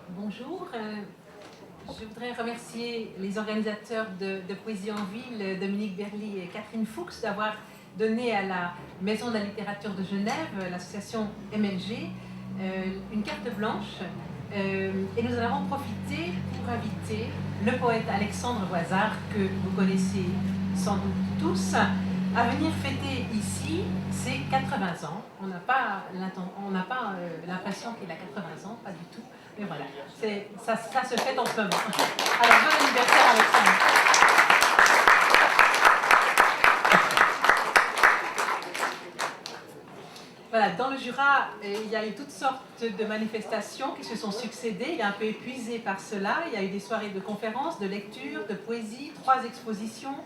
Bonjour, je voudrais remercier les organisateurs de Poésie en Ville, Dominique Berly et Catherine Fuchs, d'avoir donné à la Maison de la littérature de Genève, l'association MLG, une carte blanche. Et nous en avons profité pour inviter le poète Alexandre Voisard, que vous connaissez sans doute tous, à venir fêter ici ses 80 ans. On n'a pas l'impression qu'il a 80 ans, pas du tout. Mais voilà, ça se fait en ce moment. Alors, bon anniversaire Alexandre. Voilà, dans le Jura, il y a eu toutes sortes de manifestations qui se sont succédées. Il est un peu épuisé par cela. Il y a eu des soirées de conférences, de lecture, de poésie, 3 expositions.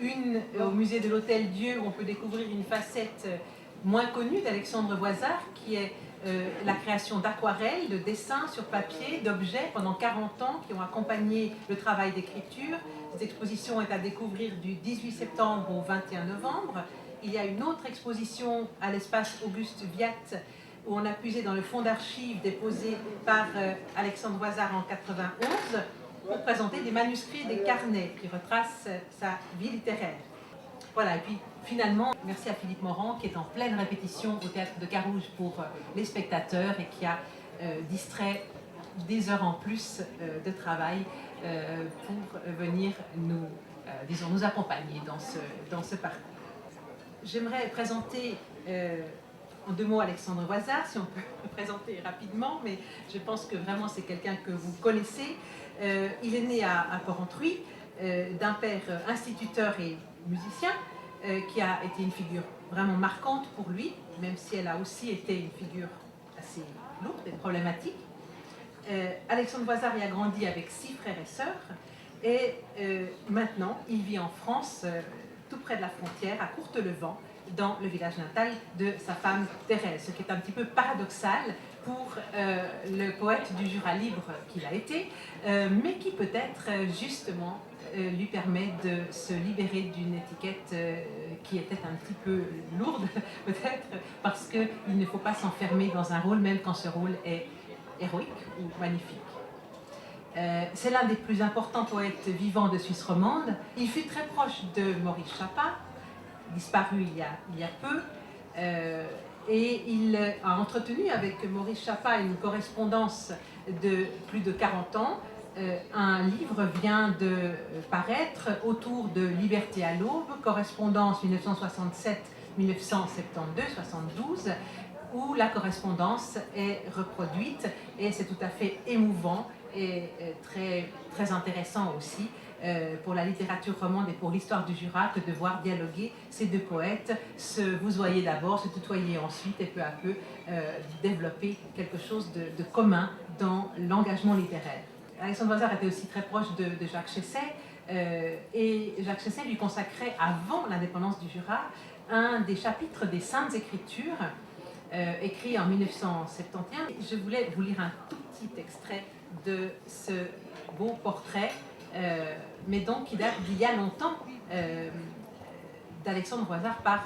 Une au musée de l'Hôtel-Dieu où on peut découvrir une facette moins connue d'Alexandre Voisard, qui est la création d'aquarelles, de dessins sur papier, d'objets pendant 40 ans qui ont accompagné le travail d'écriture. Cette exposition est à découvrir du 18 septembre au 21 novembre. Il y a une autre exposition à l'espace Auguste Viat où on a puisé dans le fonds d'archives déposé par Alexandre Voisard en 1991 pour présenter des manuscrits et des carnets qui retracent sa vie littéraire. Voilà, et puis finalement, merci à Philippe Morand qui est en pleine répétition au Théâtre de Carouge pour les spectateurs et qui a distrait des heures en plus de travail pour venir nous accompagner dans ce parcours. J'aimerais présenter en 2 mots Alexandre Voisard, si on peut le présenter rapidement, mais je pense que vraiment c'est quelqu'un que vous connaissez. Il est né à Porrentruy, d'un père instituteur et musicien, qui a été une figure vraiment marquante pour lui, même si elle a aussi été une figure assez lourde et problématique. Alexandre Voisard y a grandi avec 6 frères et sœurs, et maintenant il vit en France, tout près de la frontière, à Courtelevent, dans le village natal de sa femme Thérèse, ce qui est un petit peu paradoxal pour le poète du Jura libre qu'il a été, mais qui peut-être justement lui permet de se libérer d'une étiquette qui était un petit peu lourde, peut-être, parce qu'il ne faut pas s'enfermer dans un rôle, même quand ce rôle est héroïque ou magnifique. C'est l'un des plus importants poètes vivants de Suisse romande. Il fut très proche de Maurice Chappat, disparu il y a peu, et il a entretenu avec Maurice Chappat une correspondance de plus de 40 ans. Un livre vient de paraître autour de Liberté à l'aube, correspondance 1967-1972, où la correspondance est reproduite, et c'est tout à fait émouvant et très, très intéressant aussi pour la littérature romande et pour l'histoire du Jura que de voir dialoguer ces 2 poètes, se vouvoyer d'abord, se tutoyer ensuite et peu à peu développer quelque chose de commun dans l'engagement littéraire. Alexandre Voisard était aussi très proche de Jacques Chesset, et Jacques Chesset lui consacrait, avant l'indépendance du Jura, un des chapitres des Saintes Écritures, écrit en 1971. Je voulais vous lire un tout petit extrait de ce beau portrait, mais donc qui date d'il y a longtemps, d'Alexandre Voisard par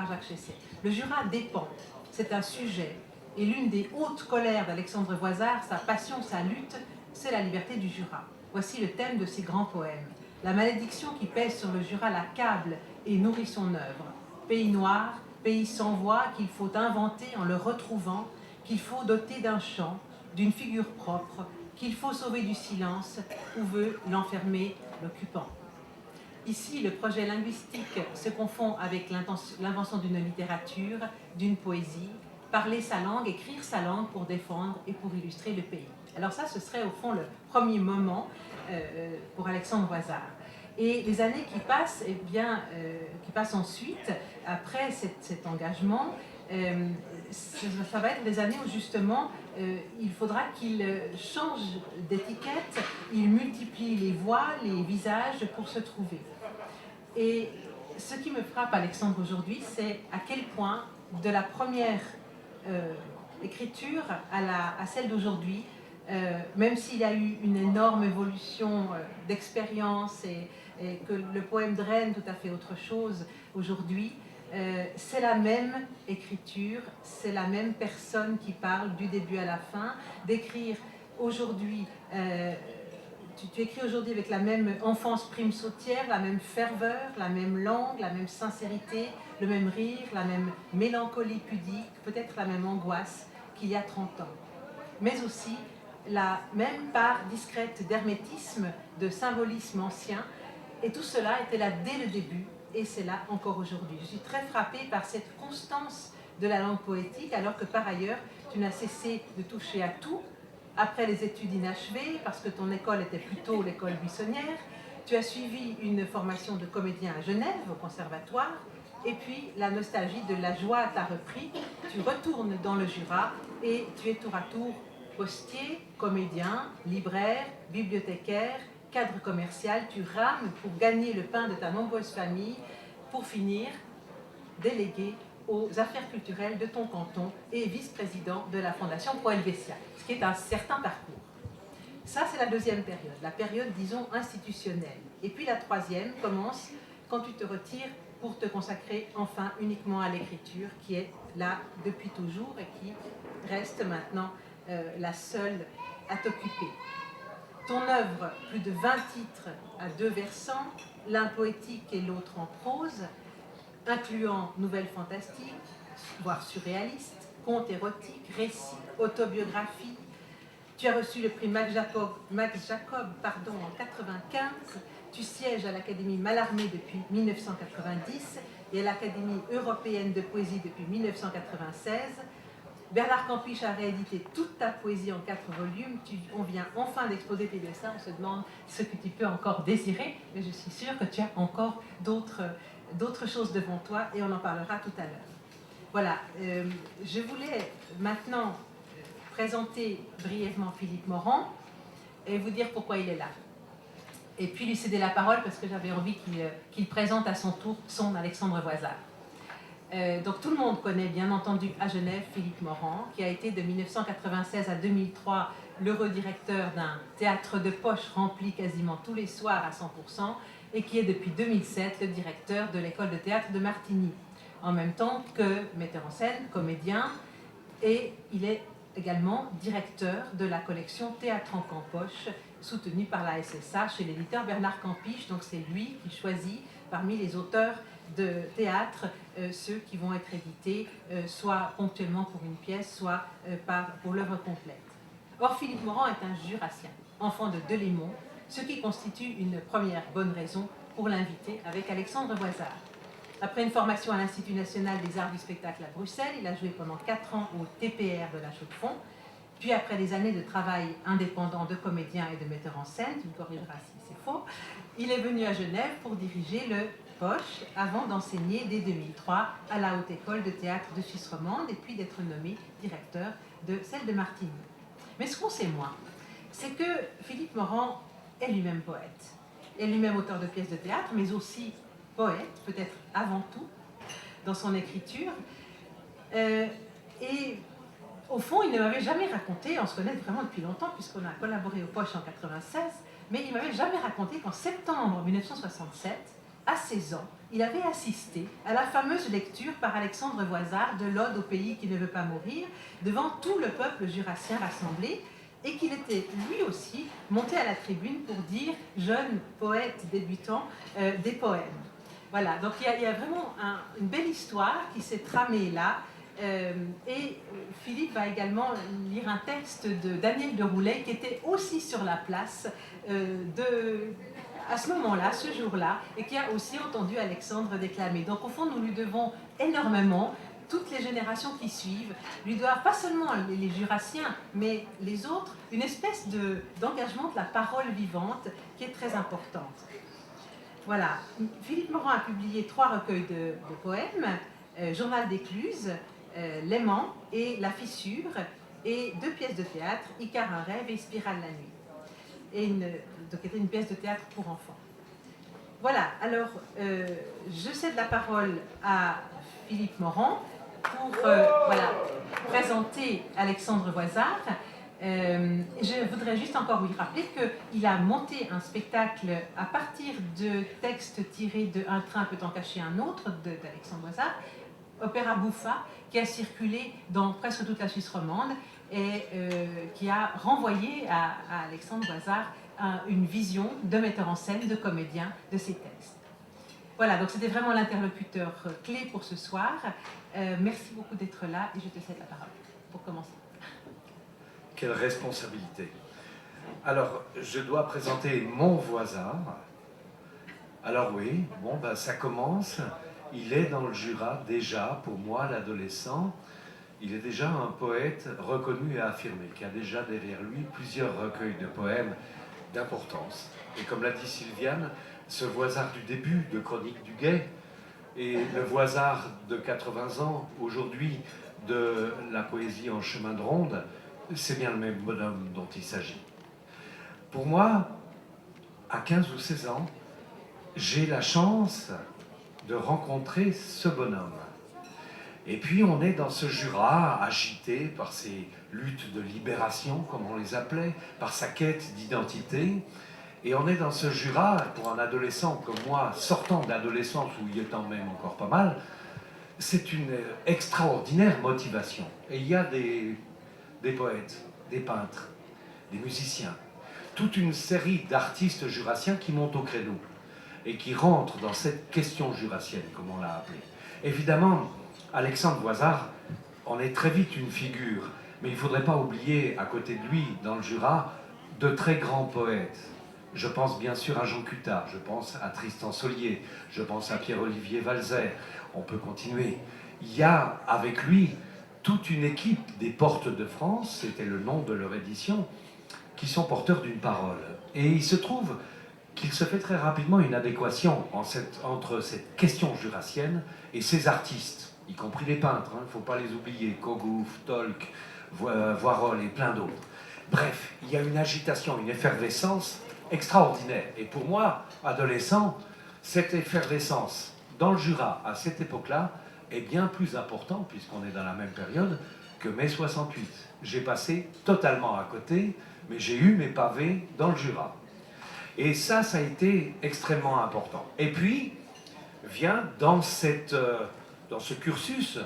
Jacques Chesset. Le Jura dépend, c'est un sujet, et l'une des hautes colères d'Alexandre Voisard, sa passion, sa lutte, c'est la liberté du Jura. Voici le thème de ses grands poèmes. La malédiction qui pèse sur le Jura l'accable et nourrit son œuvre. Pays noir, pays sans voix qu'il faut inventer en le retrouvant, qu'il faut doter d'un chant, d'une figure propre, qu'il faut sauver du silence où veut l'enfermer l'occupant. Ici, le projet linguistique se confond avec l'invention d'une littérature, d'une poésie, parler sa langue, écrire sa langue pour défendre et pour illustrer le pays. Alors ça, ce serait au fond le premier moment pour Alexandre Voisard. Et les années qui passent, qui passent ensuite, après cet engagement, ça va être des années où justement il faudra qu'il change d'étiquette, il multiplie les voix, les visages pour se trouver. Et ce qui me frappe, Alexandre, aujourd'hui, c'est à quel point de la première écriture à celle d'aujourd'hui, même s'il y a eu une énorme évolution d'expérience et que le poème draine tout à fait autre chose aujourd'hui, c'est la même écriture, c'est la même personne qui parle du début à la fin, d'écrire aujourd'hui, tu écris aujourd'hui avec la même enfance prime sautière, la même ferveur, la même langue, la même sincérité, le même rire, la même mélancolie pudique, peut-être la même angoisse qu'il y a 30 ans. Mais aussi la même part discrète d'hermétisme, de symbolisme ancien, et tout cela était là dès le début, et c'est là encore aujourd'hui. Je suis très frappée par cette constance de la langue poétique, alors que par ailleurs, tu n'as cessé de toucher à tout. Après les études inachevées, parce que ton école était plutôt l'école buissonnière, tu as suivi une formation de comédien à Genève, au conservatoire, et puis la nostalgie de la joie t'a repris. Tu retournes dans le Jura et tu es tour à tour postier, comédien, libraire, bibliothécaire, cadre commercial. Tu rames pour gagner le pain de ta nombreuse famille, pour finir délégué aux affaires culturelles de ton canton et vice-président de la Fondation Pro Helvetia, ce qui est un certain parcours. Ça, c'est la deuxième période, la période, disons, institutionnelle. Et puis la troisième commence quand tu te retires pour te consacrer enfin uniquement à l'écriture, qui est là depuis toujours et qui reste maintenant la seule à t'occuper. Ton œuvre, plus de 20 titres à 2 versants, l'un poétique et l'autre en prose, incluant nouvelles fantastiques, voire surréalistes, contes érotiques, récits, autobiographies. Tu as reçu le prix Max Jacob en 1995. Tu sièges à l'Académie Mallarmé depuis 1990 et à l'Académie européenne de poésie depuis 1996. Bernard Campiche a réédité toute ta poésie en 4 volumes. On vient enfin d'exposer tes dessins. On se demande ce que tu peux encore désirer, mais je suis sûre que tu as encore d'autres choses devant toi et on en parlera tout à l'heure. Voilà, je voulais maintenant présenter brièvement Philippe Morand et vous dire pourquoi il est là. Et puis lui céder la parole parce que j'avais envie qu'il présente à son tour son Alexandre Voisard. Donc tout le monde connaît bien entendu à Genève Philippe Morand, qui a été de 1996 à 2003 l'heureux directeur d'un théâtre de poche rempli quasiment tous les soirs à 100%, et qui est depuis 2007 le directeur de l'école de théâtre de Martigny, en même temps que metteur en scène, comédien, et il est également directeur de la collection Théâtre en Campoche, soutenue par la SSA chez l'éditeur Bernard Campiche. Donc c'est lui qui choisit parmi les auteurs de théâtre ceux qui vont être édités, soit ponctuellement pour une pièce, soit pour l'œuvre complète. Or, Philippe Morand est un Jurassien, enfant de Delémont, ce qui constitue une première bonne raison pour l'inviter avec Alexandre Voisard. Après une formation à l'Institut national des arts du spectacle à Bruxelles, il a joué pendant 4 ans au TPR de la Chaux-de-Fonds. Puis après des années de travail indépendant de comédien et de metteur en scène, tu me corrigeras si c'est faux, il est venu à Genève pour diriger le Poche avant d'enseigner dès 2003 à la Haute École de Théâtre de Suisse romande et puis d'être nommé directeur de celle de Martigny. Mais ce qu'on sait moins, c'est que Philippe Morand est lui-même poète, est lui-même auteur de pièces de théâtre, mais aussi poète, peut-être avant tout, dans son écriture. Et au fond, il ne m'avait jamais raconté, on se connaît vraiment depuis longtemps, puisqu'on a collaboré au Poche en 1996, mais il ne m'avait jamais raconté qu'en septembre 1967, à 16 ans, il avait assisté à la fameuse lecture par Alexandre Voisard de l'Ode au pays qui ne veut pas mourir, devant tout le peuple jurassien rassemblé, et qu'il était lui aussi monté à la tribune pour dire, jeune poète débutant, des poèmes. Voilà, donc il y a vraiment une belle histoire qui s'est tramée là, et Philippe va également lire un texte de Daniel de Roulet qui était aussi sur la place à ce moment-là, ce jour-là, et qui a aussi entendu Alexandre déclamer. Donc au fond, nous lui devons énormément. Toutes les générations qui suivent lui doivent pas seulement les Jurassiens, mais les autres, une espèce d'engagement de la parole vivante qui est très importante. Voilà, Philippe Morand a publié 3 recueils de poèmes, Journal d'écluse, L'aimant et La fissure, et 2 pièces de théâtre, Icare un rêve et Spirale la nuit. Et donc c'était une pièce de théâtre pour enfants. Voilà, alors je cède la parole à Philippe Morand pour présenter Alexandre Voisard. Je voudrais juste encore lui rappeler qu'il a monté un spectacle à partir de textes tirés de Un train peut en cacher un autre d'Alexandre Voisard, Opéra Bouffa, qui a circulé dans presque toute la Suisse romande et qui a renvoyé à Alexandre Voisard une vision de metteur en scène, de comédien de ses textes. Voilà, donc c'était vraiment l'interlocuteur clé pour ce soir. Merci beaucoup d'être là et je te cède la parole pour commencer. Quelle responsabilité. Alors, je dois présenter mon Voisard. Alors oui, bon, ben, ça commence. Il est dans le Jura déjà, pour moi, l'adolescent. Il est déjà un poète reconnu et affirmé, qui a déjà derrière lui plusieurs recueils de poèmes d'importance. Et comme l'a dit Sylviane, ce Voisard du début, de Chronique du Guet, et le Voisard de 80 ans, aujourd'hui, de la poésie en chemin de ronde, c'est bien le même bonhomme dont il s'agit. Pour moi, à 15 ou 16 ans, j'ai la chance de rencontrer ce bonhomme. Et puis on est dans ce Jura agité par ses luttes de libération, comme on les appelait, par sa quête d'identité. Et on est dans ce Jura, pour un adolescent comme moi, sortant d'adolescence ou y étant même encore pas mal, c'est une extraordinaire motivation. Et il y a des poètes, des peintres, des musiciens, toute une série d'artistes jurassiens qui montent au créneau et qui rentrent dans cette question jurassienne, comme on l'a appelée. Évidemment, Alexandre Voisard en est très vite une figure, mais il ne faudrait pas oublier, à côté de lui, dans le Jura, de très grands poètes. Je pense bien sûr à Jean Cutard, je pense à Tristan Solier, je pense à Pierre-Olivier Valzer, on peut continuer. Il y a avec lui toute une équipe des Portes de France, c'était le nom de leur édition, qui sont porteurs d'une parole. Et il se trouve qu'il se fait très rapidement une adéquation entre cette question jurassienne et ces artistes, y compris les peintres, il ne faut pas les oublier, Kogouf, Tolk, Voirol et plein d'autres. Bref, il y a une agitation, une effervescence extraordinaire. Et pour moi, adolescent, cette effervescence dans le Jura, à cette époque-là, est bien plus importante, puisqu'on est dans la même période, que mai 68. J'ai passé totalement à côté, mais j'ai eu mes pavés dans le Jura. Et ça a été extrêmement important. Et puis, vient dans ce cursus,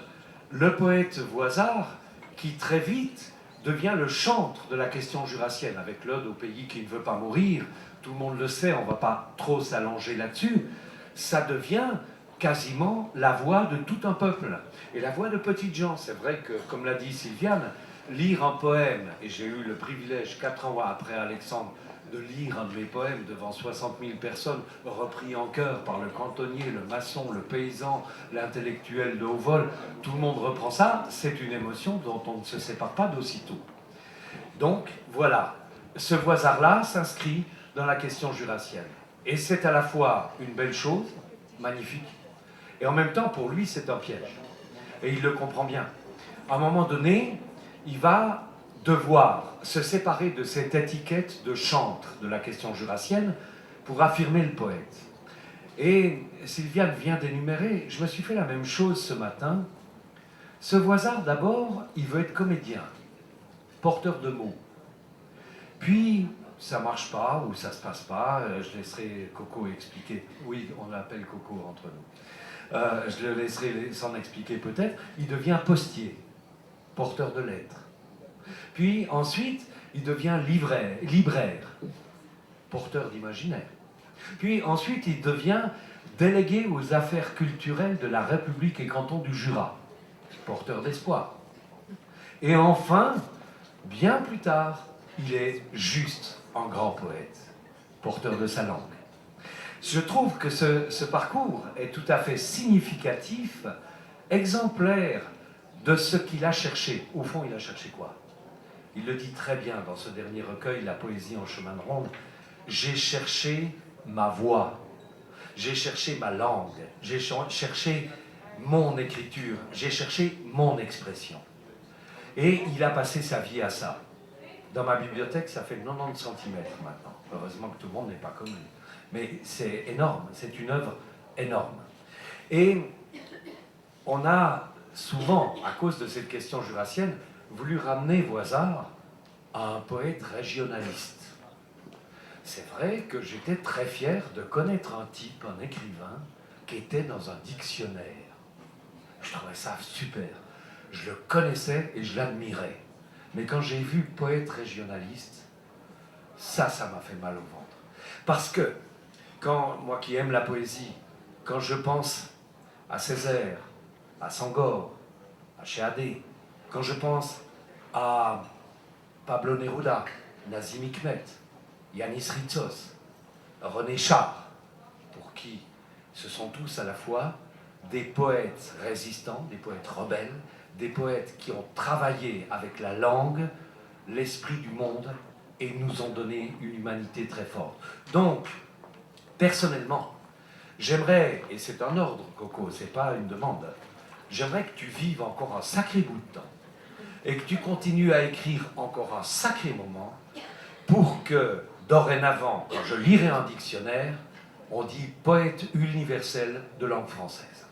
le poète Voisard, qui très vite devient le chantre de la question jurassienne, avec l'Ode au pays qui ne veut pas mourir. Tout le monde le sait, on ne va pas trop s'allonger là-dessus. Ça devient quasiment la voix de tout un peuple. Et la voix de petites gens. C'est vrai que, comme l'a dit Sylviane, lire un poème, et j'ai eu le privilège, 4 ans après Alexandre, de lire un de mes poèmes devant 60 000 personnes, repris en chœur par le cantonnier, le maçon, le paysan, l'intellectuel de haut vol. Tout le monde reprend ça. C'est une émotion dont on ne se sépare pas d'aussitôt. Donc, voilà. Ce Voisard-là s'inscrit dans la question jurassienne. Et c'est à la fois une belle chose, magnifique, et en même temps, pour lui, c'est un piège. Et il le comprend bien. À un moment donné, il va devoir se séparer de cette étiquette de chantre de la question jurassienne pour affirmer le poète. Et Sylviane vient d'énumérer, je me suis fait la même chose ce matin. Ce Voisard, d'abord, il veut être comédien, porteur de mots. Puis, ça ne marche pas ou ça ne se passe pas, je laisserai Coco expliquer. Oui, on l'appelle Coco entre nous. Je le laisserai s'en expliquer peut-être. Il devient postier, porteur de lettres. Puis ensuite, il devient libraire, porteur d'imaginaire. Puis ensuite, il devient délégué aux affaires culturelles de la République et canton du Jura, porteur d'espoir. Et enfin, bien plus tard, il est juste un grand poète, porteur de sa langue. Je trouve que ce parcours est tout à fait significatif, exemplaire de ce qu'il a cherché. Au fond, il a cherché quoi? Il le dit très bien dans ce dernier recueil, La poésie en chemin de ronde. J'ai cherché ma voix, j'ai cherché ma langue, j'ai cherché mon écriture, j'ai cherché mon expression. Et il a passé sa vie à ça. Dans ma bibliothèque, ça fait 90 cm maintenant. Heureusement que tout le monde n'est pas comme lui. Mais c'est énorme, c'est une œuvre énorme. Et on a souvent, à cause de cette question jurassienne, voulu ramener Voisard à un poète régionaliste. C'est vrai que j'étais très fier de connaître un type, un écrivain, qui était dans un dictionnaire. Je trouvais ça super. Je le connaissais et je l'admirais. Mais quand j'ai vu poète régionaliste, ça m'a fait mal au ventre. Parce que, moi qui aime la poésie, quand je pense à Césaire, à Sangor, à Chéadé, quand je pense à Pablo Neruda, Nazim Hikmet, Yanis Ritsos, René Char, pour qui ce sont tous à la fois des poètes résistants, des poètes rebelles, des poètes qui ont travaillé avec la langue, l'esprit du monde, et nous ont donné une humanité très forte. Donc, personnellement, j'aimerais, et c'est un ordre, Coco, c'est pas une demande, j'aimerais que tu vives encore un sacré bout de temps, et que tu continues à écrire encore un sacré moment, pour que, dorénavant, quand je lirai un dictionnaire, on dit poète universel de langue française.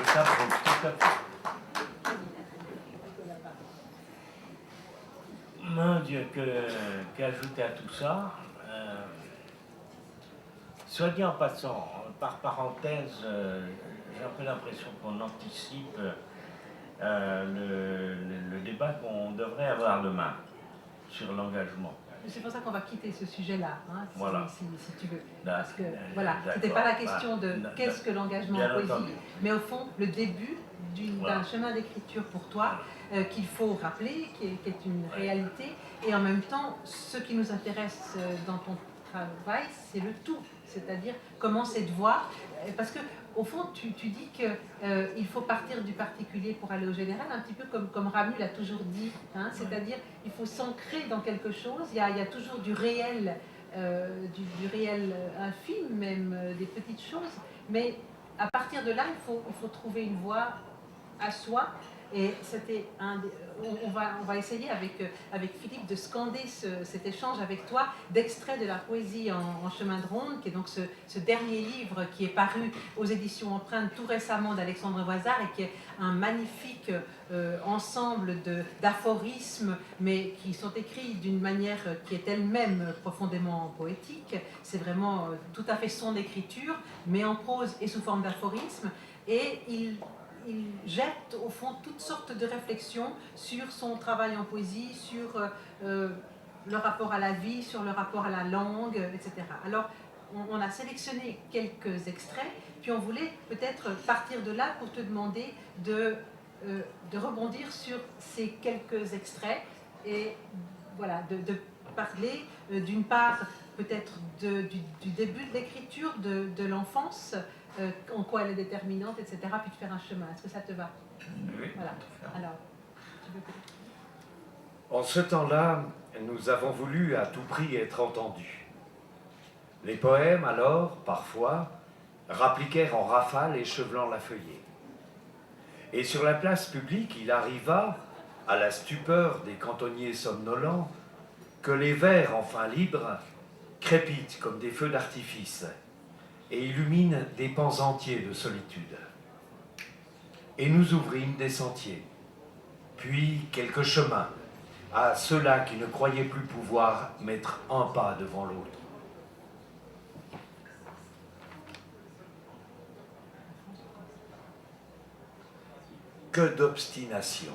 Ça prouve tout à fait. Mon Dieu, qu'ajouter à tout ça soit dit en passant, par parenthèse, j'ai un peu l'impression qu'on anticipe le débat qu'on devrait avoir demain sur l'engagement. C'est pour ça qu'on va quitter ce sujet-là, hein, voilà. si tu veux. Parce que, voilà, c'était pas la question de qu'est-ce que l'engagement en poésie, mais au fond, le début d'un chemin d'écriture pour toi, qu'il faut rappeler, qui est une réalité, et en même temps, ce qui nous intéresse dans ton travail, c'est le tout, c'est-à-dire comment cette voix, parce que au fond, tu dis qu'il faut partir du particulier pour aller au général, un petit peu comme Ramu l'a toujours dit, hein, c'est-à-dire il faut s'ancrer dans quelque chose, il y a toujours du réel, du réel infime, même des petites choses, mais à partir de là, il faut trouver une voie à soi. Et c'était on va essayer avec Philippe de scander cet échange avec toi d'extraits de la poésie en chemin de ronde, qui est donc ce dernier livre qui est paru aux éditions Empreintes tout récemment d'Alexandre Voisard et qui est un magnifique ensemble d'aphorismes, mais qui sont écrits d'une manière qui est elle-même profondément poétique. C'est vraiment tout à fait son écriture, mais en prose et sous forme d'aphorismes. Et il jette au fond toutes sortes de réflexions sur son travail en poésie, sur le rapport à la vie, sur le rapport à la langue, etc. Alors, on a sélectionné quelques extraits, puis on voulait peut-être partir de là pour te demander de rebondir sur ces quelques extraits et voilà, de parler d'une part peut-être du début de l'écriture, de l'enfance, en quoi elle est déterminante, etc., puis de faire un chemin. Est-ce que ça te va? Oui. Voilà. Alors, tu veux que... En ce temps-là, nous avons voulu à tout prix être entendus. Les poèmes, alors, parfois, rappliquèrent en rafale, échevelant la feuillée. Et sur la place publique, il arriva, à la stupeur des cantonniers somnolents, que les vers, enfin libres, crépitent comme des feux d'artifice et illuminent des pans entiers de solitude. Et nous ouvrîmes des sentiers, puis quelques chemins, à ceux-là qui ne croyaient plus pouvoir mettre un pas devant l'autre. Que d'obstination,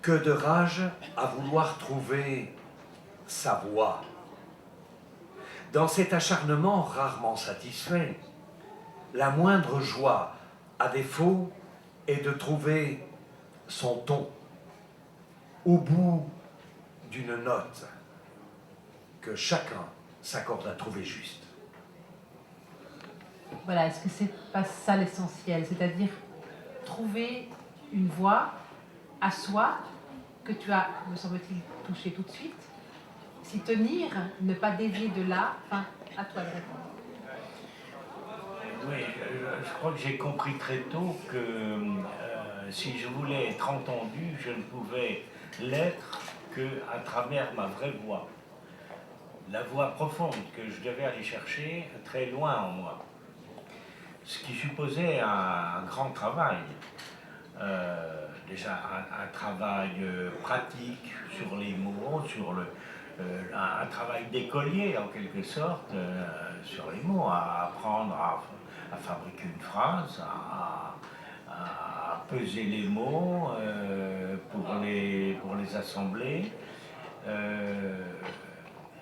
que de rage à vouloir trouver sa voie. Dans cet acharnement rarement satisfait, la moindre joie, à défaut, est de trouver son ton au bout d'une note que chacun s'accorde à trouver juste. Voilà, est-ce que c'est pas ça l'essentiel? C'est-à-dire trouver une voie à soi que tu as, me semble-t-il, touché tout de suite, s'y tenir, ne pas dévier de là, enfin, à toi de répondre. Oui, je crois que j'ai compris très tôt que si je voulais être entendu, je ne pouvais l'être qu'à travers ma vraie voix. La voix profonde que je devais aller chercher très loin en moi. ce qui supposait un grand travail. Déjà un travail pratique sur les mots, un travail d'écolier en quelque sorte sur les mots, à apprendre à fabriquer une phrase, à peser les mots pour les assembler.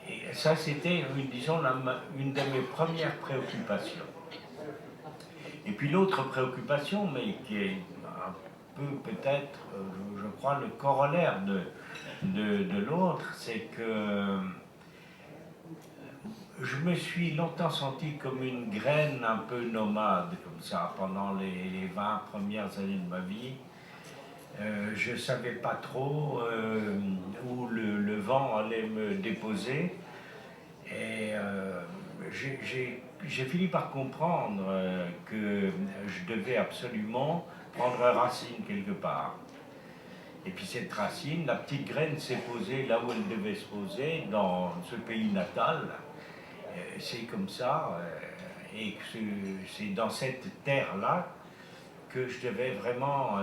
Et ça, c'était, disons, une de mes premières préoccupations. Et puis l'autre préoccupation, mais qui est un peu peut-être, je crois, le corollaire de l'autre, c'est que je me suis longtemps senti comme une graine un peu nomade, comme ça, pendant les 20 premières années de ma vie. Je ne savais pas trop où le vent allait me déposer. Et j'ai fini par comprendre que je devais absolument prendre racine quelque part. Et puis cette racine, la petite graine s'est posée là où elle devait se poser, dans ce pays natal. C'est comme ça, et c'est dans cette terre-là que je devais vraiment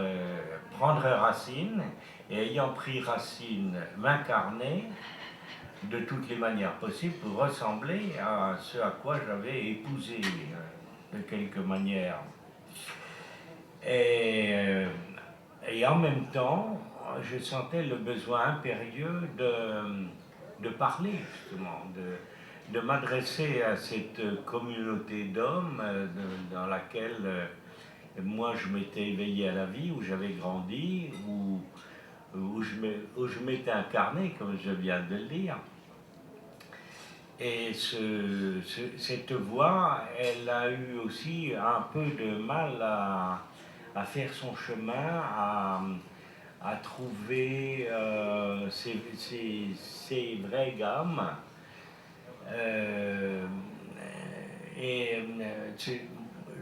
prendre racine, et ayant pris racine, m'incarner de toutes les manières possibles pour ressembler à ce à quoi j'avais épousé de quelque manière. Et en même temps, je sentais le besoin impérieux de parler, justement, de m'adresser à cette communauté d'hommes dans laquelle moi je m'étais éveillé à la vie, où j'avais grandi, où je m'étais incarné, comme je viens de le dire. Et cette voix, elle a eu aussi un peu de mal à faire son chemin, à trouver ses vraies gammes.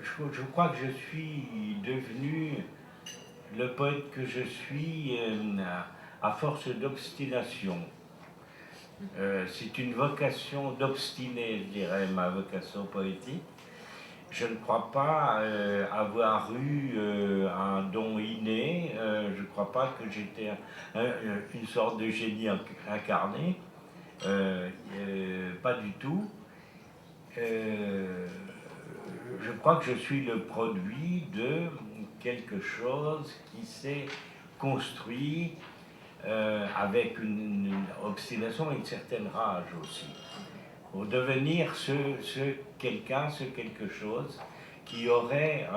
Je crois que je suis devenu le poète que je suis à force d'obstination. C'est une vocation d'obstiné, je dirais, ma vocation poétique. Je ne crois pas avoir eu un don inné, je ne crois pas que j'étais une sorte de génie incarné, pas du tout. Je crois que je suis le produit de quelque chose qui s'est construit avec une obstination et une certaine rage aussi, pour devenir ce quelqu'un, ce quelque chose qui aurait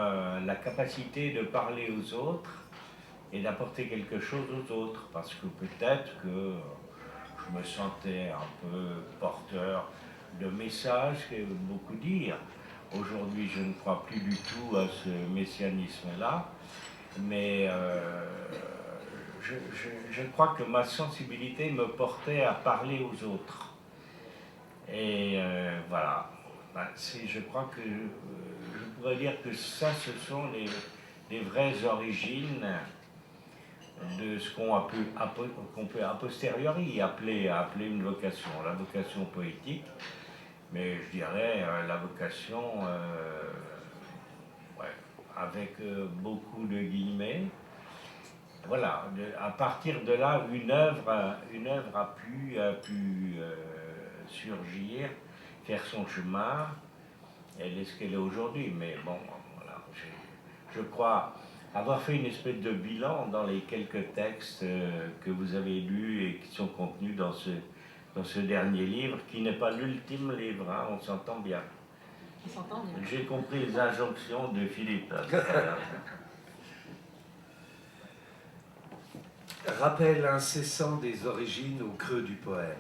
la capacité de parler aux autres et d'apporter quelque chose aux autres, parce que peut-être que je me sentais un peu porteur de messages, que beaucoup dire. Aujourd'hui, je ne crois plus du tout à ce messianisme-là, mais je crois que ma sensibilité me portait à parler aux autres. Et voilà. Je crois que je pourrais dire que ça, ce sont les vraies origines de ce qu'on peut a posteriori appeler une vocation, la vocation poétique, mais je dirais la vocation avec beaucoup de guillemets. Voilà, à partir de là, une œuvre a pu surgir, faire son chemin. Elle est ce qu'elle est aujourd'hui, mais bon, voilà, je crois avoir fait une espèce de bilan dans les quelques textes que vous avez lus et qui sont contenus dans ce dernier livre, qui n'est pas l'ultime livre, hein, on s'entend bien. On s'entend bien. J'ai compris les injonctions de Philippe. Rappel incessant des origines au creux du poème.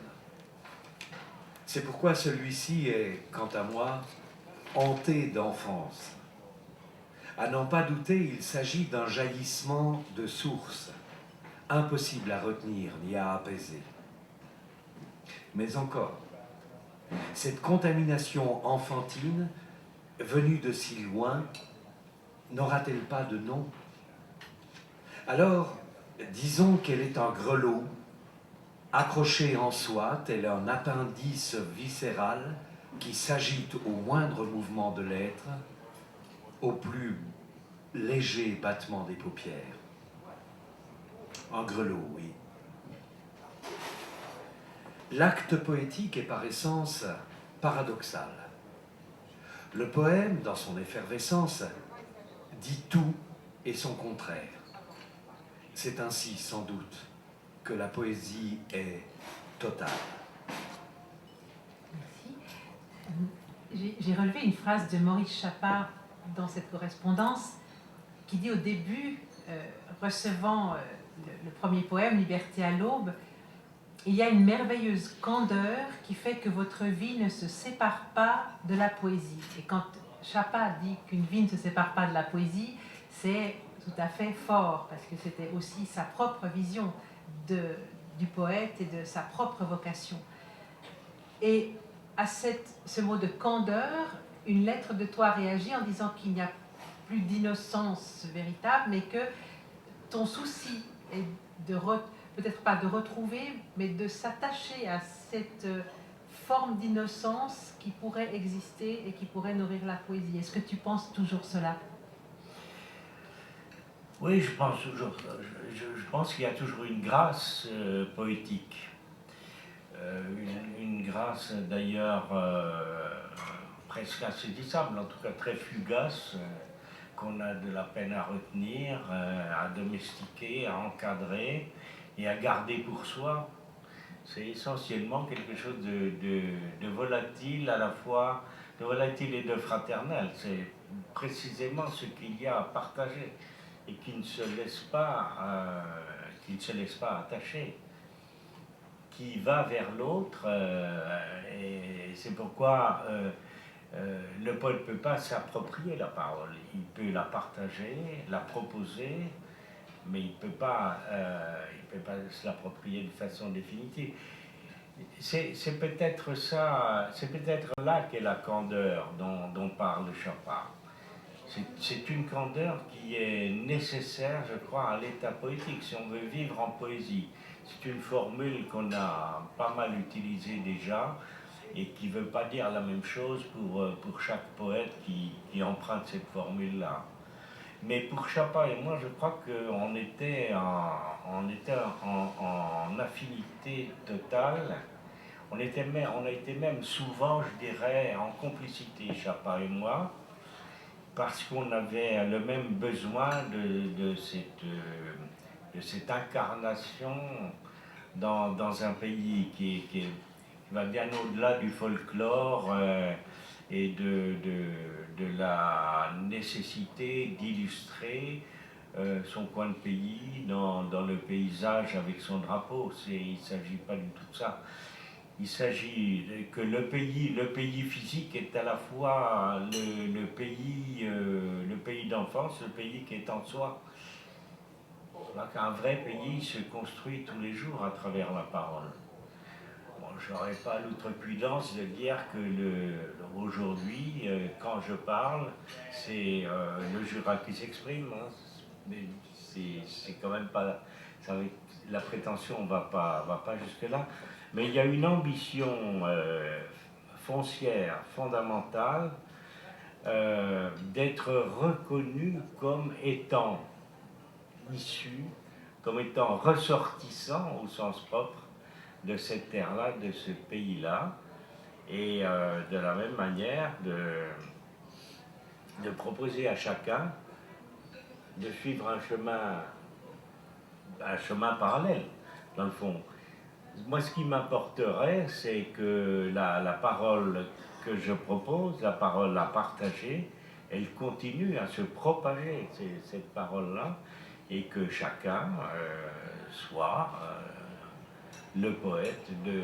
C'est pourquoi celui-ci est, quant à moi, hanté d'enfance. À n'en pas douter, il s'agit d'un jaillissement de source, impossible à retenir ni à apaiser. Mais encore, cette contamination enfantine, venue de si loin, n'aura-t-elle pas de nom? Alors, disons qu'elle est un grelot, accroché en soi, tel un appendice viscéral qui s'agite au moindre mouvement de l'être, au plus léger battement des paupières. En grelot, oui. L'acte poétique est par essence paradoxal. Le poème, dans son effervescence, dit tout et son contraire. C'est ainsi, sans doute, que la poésie est totale. Merci. J'ai relevé une phrase de Maurice Chapard dans cette correspondance qui dit au début, recevant le premier poème, Liberté à l'aube, il y a une merveilleuse candeur qui fait que votre vie ne se sépare pas de la poésie. Et quand Chapard dit qu'une vie ne se sépare pas de la poésie, c'est tout à fait fort, parce que c'était aussi sa propre vision du poète et de sa propre vocation. Et à ce mot de candeur, une lettre de toi réagit en disant qu'il n'y a plus d'innocence véritable, mais que ton souci est peut-être pas de retrouver, mais de s'attacher à cette forme d'innocence qui pourrait exister et qui pourrait nourrir la poésie. Est-ce que tu penses toujours cela? Oui, je pense toujours. Je pense qu'il y a toujours une grâce poétique. Une grâce d'ailleurs presque insaisissable, en tout cas très fugace, qu'on a de la peine à retenir, à domestiquer, à encadrer et à garder pour soi. C'est essentiellement quelque chose de volatile, à la fois de volatile et de fraternel. C'est précisément ce qu'il y a à partager et qui ne se laisse pas attacher, qui va vers l'autre, et c'est pourquoi le poète ne peut pas s'approprier la parole. Il peut la partager, la proposer, mais il ne peut pas se l'approprier de façon définitive. C'est peut-être ça, c'est peut-être là qu'est la candeur dont parle Chapard. C'est une candeur qui est nécessaire, je crois, à l'état poétique, si on veut vivre en poésie. C'est une formule qu'on a pas mal utilisée déjà et qui ne veut pas dire la même chose pour chaque poète qui emprunte cette formule-là. Mais pour Chapard et moi, je crois qu'on était en affinité totale. On a été même souvent, je dirais, en complicité, Chapard et moi, parce qu'on avait le même besoin de cette incarnation dans un pays qui va bien au-delà du folklore et de la nécessité d'illustrer son coin de pays dans le paysage avec son drapeau. Il ne s'agit pas du tout de ça. Il s'agit que le pays physique est à la fois le pays d'enfance, le pays qui est en soi. Un vrai pays se construit tous les jours à travers la parole. Bon, je n'aurais pas l'outrecuidance de dire que aujourd'hui, quand je parle, c'est le Jura qui s'exprime. Hein. Mais c'est quand même pas... la prétention ne va pas jusque-là. Mais il y a une ambition foncière, fondamentale, d'être reconnu comme étant issu, comme étant ressortissant au sens propre de cette terre-là, de ce pays-là, et de la même manière de proposer à chacun de suivre un chemin parallèle, dans le fond. Moi, ce qui m'importerait, c'est que la parole que je propose, la parole à partager, elle continue à se propager, cette parole-là, et que chacun soit le poète de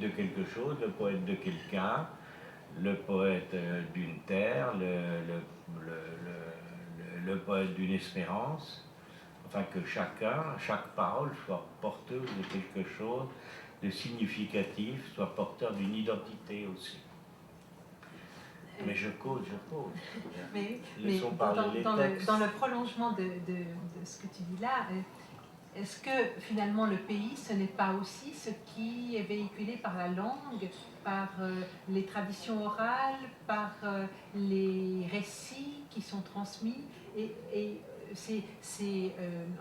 quelque chose, le poète de quelqu'un, le poète d'une terre, le poète d'une espérance. Enfin, que chaque parole soit porteuse de quelque chose de significatif, soit porteur d'une identité aussi. Mais je cause. Mais parler les textes. Dans le prolongement de ce que tu dis là, est-ce que finalement le pays, ce n'est pas aussi ce qui est véhiculé par la langue par les traditions orales, par les récits qui sont transmis. Et c'est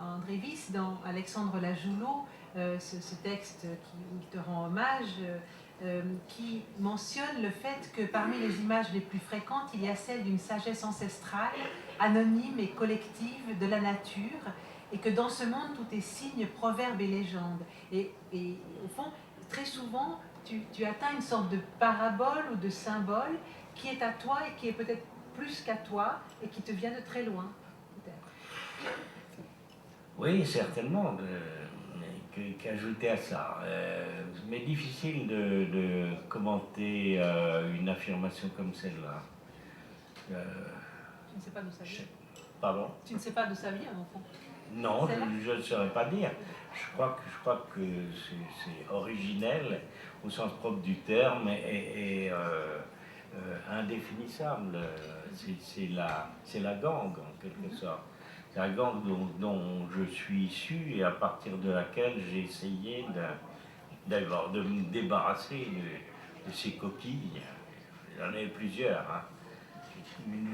André Wyss, dans Alexandre Lajoulot, ce texte qui te rend hommage, qui mentionne le fait que parmi les images les plus fréquentes, il y a celle d'une sagesse ancestrale, anonyme et collective de la nature, et que dans ce monde, tout est signe, proverbe et légende. Et au fond, très souvent, tu atteins une sorte de parabole ou de symbole qui est à toi et qui est peut-être plus qu'à toi et qui te vient de très loin. Oui, certainement. Qu'ajouter à ça. Mais difficile de commenter une affirmation comme celle-là. Tu ne sais pas d'où ça vient. Pardon? Tu ne sais pas d'où ça vient, au fond. Non, je ne saurais pas dire. Je crois que c'est originel au sens propre du terme et indéfinissable. C'est la gangue, en quelque sorte. C'est la gangue dont je suis issu et à partir de laquelle j'ai essayé de me débarrasser de ces coquilles. J'en ai plusieurs. Hein.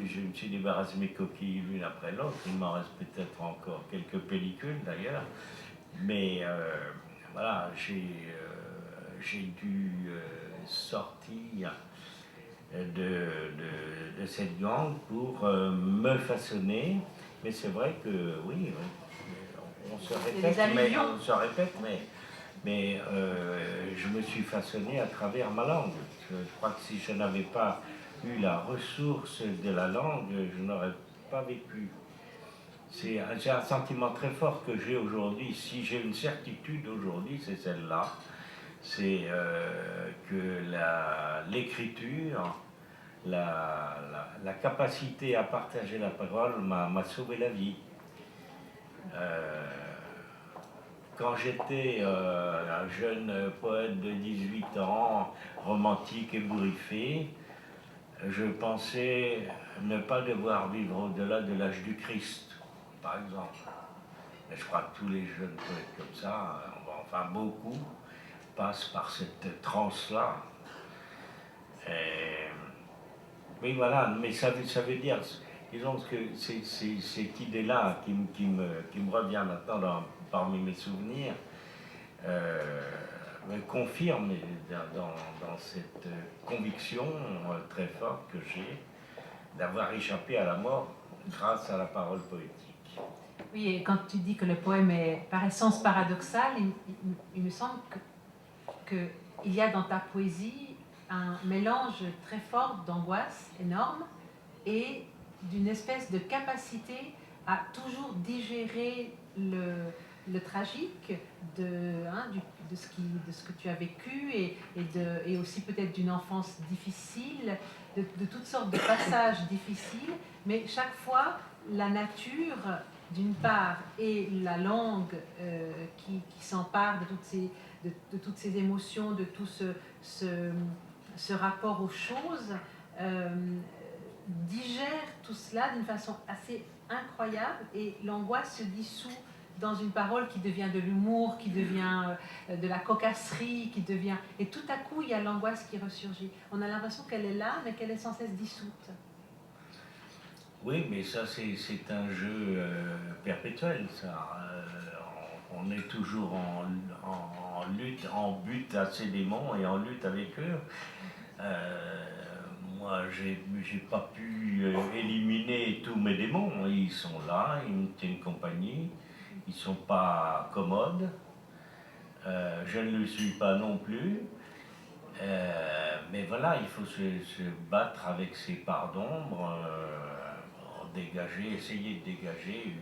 Je me suis débarrassé de mes coquilles l'une après l'autre. Il m'en reste peut-être encore quelques pellicules d'ailleurs. Mais voilà, j'ai dû sortir de cette gangue pour me façonner. Mais c'est vrai que oui, on se répète, mais je me suis façonné à travers ma langue. Je crois que si je n'avais pas eu la ressource de la langue, je n'aurais pas vécu. C'est un sentiment très fort que j'ai aujourd'hui. Si j'ai une certitude aujourd'hui, c'est celle-là. C'est que l'écriture, la capacité à partager la parole m'a sauvé la vie. Quand j'étais un jeune poète de 18 ans, romantique et bourriffé, je pensais ne pas devoir vivre au-delà de l'âge du Christ, par exemple. Et je crois que tous les jeunes poètes comme ça, enfin beaucoup, passent par cette transe-là. Mais voilà, mais ça veut dire, disons que c'est cette idée-là qui me revient maintenant parmi mes souvenirs, me confirme dans cette conviction très forte que j'ai d'avoir échappé à la mort grâce à la parole poétique. Oui, et quand tu dis que le poème est par essence paradoxal, il me semble qu'il y a dans ta poésie un mélange très fort d'angoisse énorme et d'une espèce de capacité à toujours digérer le tragique de ce que tu as vécu et aussi peut-être d'une enfance difficile, de toutes sortes de passages difficiles, mais chaque fois la nature d'une part et la langue qui s'empare de toutes ces émotions, de tout ce rapport aux choses, digère tout cela d'une façon assez incroyable et l'angoisse se dissout dans une parole qui devient de l'humour, qui devient de la cocasserie, qui devient... Et tout à coup, il y a l'angoisse qui ressurgit. On a l'impression qu'elle est là, mais qu'elle est sans cesse dissoute. Oui, mais ça, c'est un jeu perpétuel, ça. On est toujours en lutte, en butte à ces démons et en lutte avec eux. Moi, j'ai pas pu éliminer tous mes démons. Ils sont là, ils me tiennent compagnie. Ils sont pas commodes. Je ne le suis pas non plus. Mais voilà, il faut se battre avec ces parts d'ombre, essayer de dégager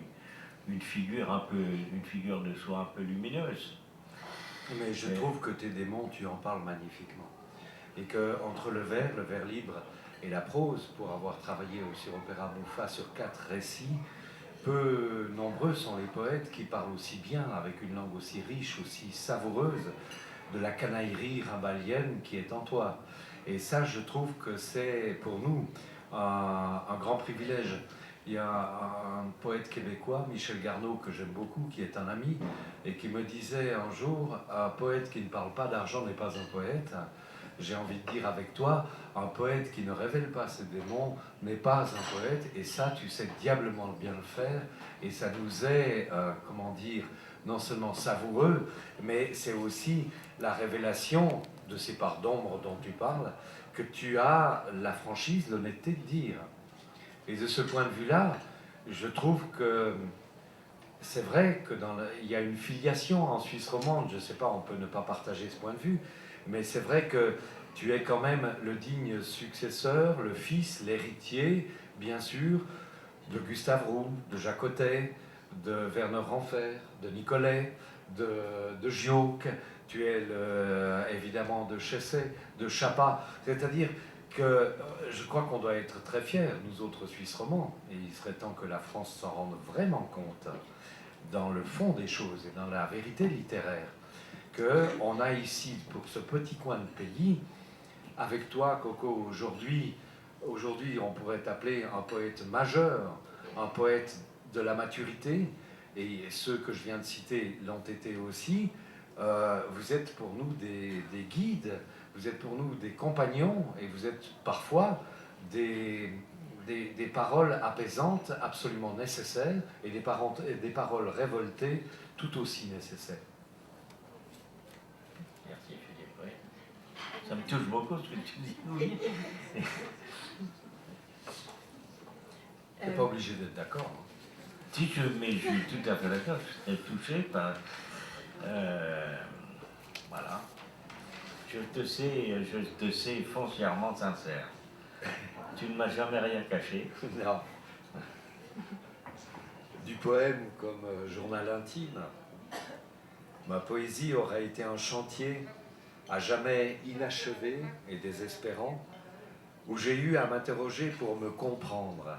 une figure de soi un peu lumineuse. Mais je trouve que tes démons, tu en parles magnifiquement. Et qu'entre le vers libre et la prose, pour avoir travaillé sur Opéra Bouffa sur 4 récits, peu nombreux sont les poètes qui parlent aussi bien, avec une langue aussi riche, aussi savoureuse, de la canaillerie rimbalienne qui est en toi. Et ça, je trouve que c'est pour nous un grand privilège. Il y a un poète québécois, Michel Garneau, que j'aime beaucoup, qui est un ami, et qui me disait un jour, un poète qui ne parle pas d'argent n'est pas un poète. j'ai envie de dire avec toi, un poète qui ne révèle pas ses démons n'est pas un poète, et ça, tu sais diablement bien le faire, et ça nous est, comment dire, non seulement savoureux, mais c'est aussi la révélation de ces parts d'ombre dont tu parles, que tu as la franchise, l'honnêteté de dire. Et de ce point de vue-là, je trouve que c'est vrai qu'il y a une filiation en Suisse romande, je ne sais pas, on peut ne pas partager ce point de vue, mais c'est vrai que tu es quand même le digne successeur, le fils, l'héritier, bien sûr, de Gustave Roux, de Jacques Ottet, de Werner Renfer, de Nicolet, de Gioque, tu es évidemment de Chesset, de Chapa, c'est-à-dire que je crois qu'on doit être très fiers, nous autres Suisses romands, et il serait temps que la France s'en rende vraiment compte, dans le fond des choses et dans la vérité littéraire, qu'on a ici, pour ce petit coin de pays, avec toi, Coco, aujourd'hui, on pourrait t'appeler un poète majeur, un poète de la maturité, et ceux que je viens de citer l'ont été aussi. Vous êtes pour nous des guides, vous êtes pour nous des compagnons, et vous êtes parfois des paroles apaisantes absolument nécessaires, et des paroles révoltées tout aussi nécessaires. Merci Philippe, oui. Ça me touche beaucoup ce que tu dis, oui. Tu n'es pas obligé d'être d'accord. Si mais je suis tout à fait d'accord, je suis touché par... voilà. Je te sais foncièrement sincère. Tu ne m'as jamais rien caché. Non. Du poème comme journal intime, ma poésie aurait été un chantier à jamais inachevé et désespérant, où j'ai eu à m'interroger pour me comprendre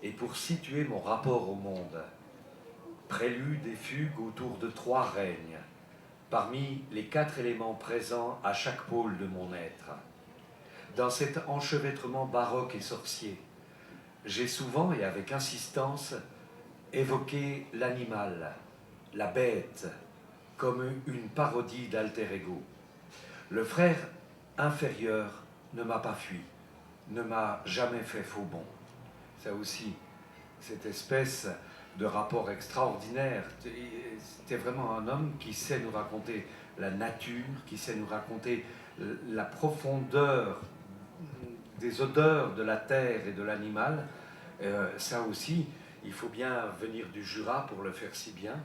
et pour situer mon rapport au monde. Prélude et fugue autour de 3 règnes, parmi les 4 éléments présents à chaque pôle de mon être. Dans cet enchevêtrement baroque et sorcier, j'ai souvent et avec insistance évoqué l'animal, la bête, comme une parodie d'alter ego. Le frère inférieur ne m'a pas fui, ne m'a jamais fait faux bond. Ça aussi, cette espèce de rapport extraordinaire. C'était vraiment un homme qui sait nous raconter la nature, qui sait nous raconter la profondeur des odeurs de la terre et de l'animal. Ça aussi, il faut bien venir du Jura pour le faire si bien,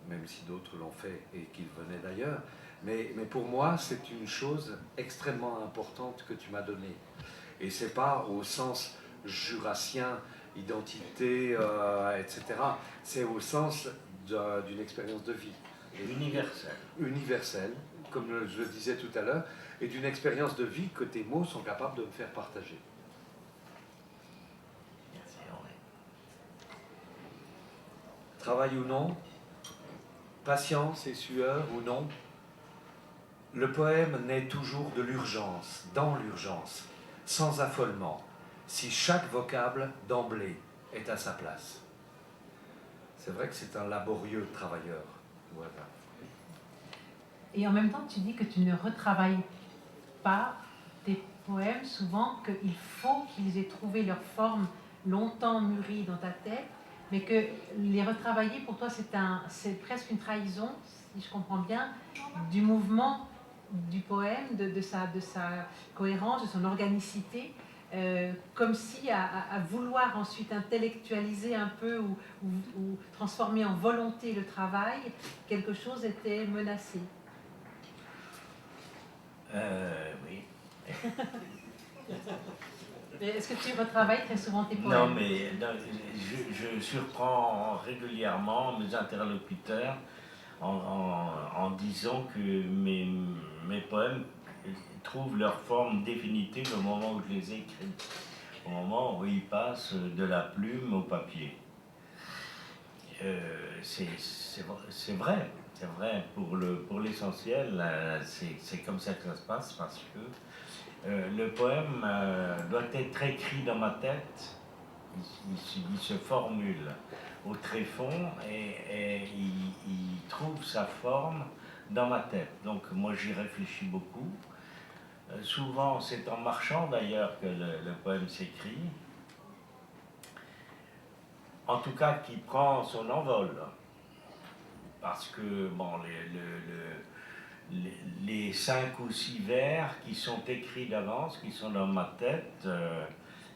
même si d'autres l'ont fait et qu'ils venaient d'ailleurs. Mais pour moi, c'est une chose extrêmement importante que tu m'as donnée. Et c'est pas au sens jurassien, identité, etc. C'est au sens d'une expérience de vie. Universelle. Universelle, comme je le disais tout à l'heure, et d'une expérience de vie que tes mots sont capables de me faire partager. Merci, Henri. Travail ou non, patience et sueur ou non, le poème naît toujours de l'urgence, dans l'urgence, sans affolement, si chaque vocable d'emblée est à sa place. C'est vrai que c'est un laborieux travailleur. Voilà. Et en même temps, tu dis que tu ne retravailles pas tes poèmes, souvent qu'il faut qu'ils aient trouvé leur forme longtemps mûrie dans ta tête, mais que les retravailler pour toi, c'est presque une trahison, si je comprends bien, du mouvement du poème, de sa cohérence, de son organicité, comme si à vouloir ensuite intellectualiser un peu ou transformer en volonté le travail, quelque chose était menacé. Oui. Est-ce que tu retravailles très souvent tes poèmes? Non, mais je surprends régulièrement mes interlocuteurs en disant que mes poèmes trouvent leur forme définitive au moment où je les écris, au moment où ils passent de la plume au papier. C'est vrai pour l'essentiel, c'est comme ça que ça se passe, parce que le poème doit être écrit dans ma tête, il se formule au tréfonds et il trouve sa forme dans ma tête. Donc moi j'y réfléchis beaucoup, Souvent, c'est en marchant d'ailleurs que le poème s'écrit. En tout cas, qui prend son envol. Parce que, bon, les 5 ou 6 vers qui sont écrits d'avance, qui sont dans ma tête,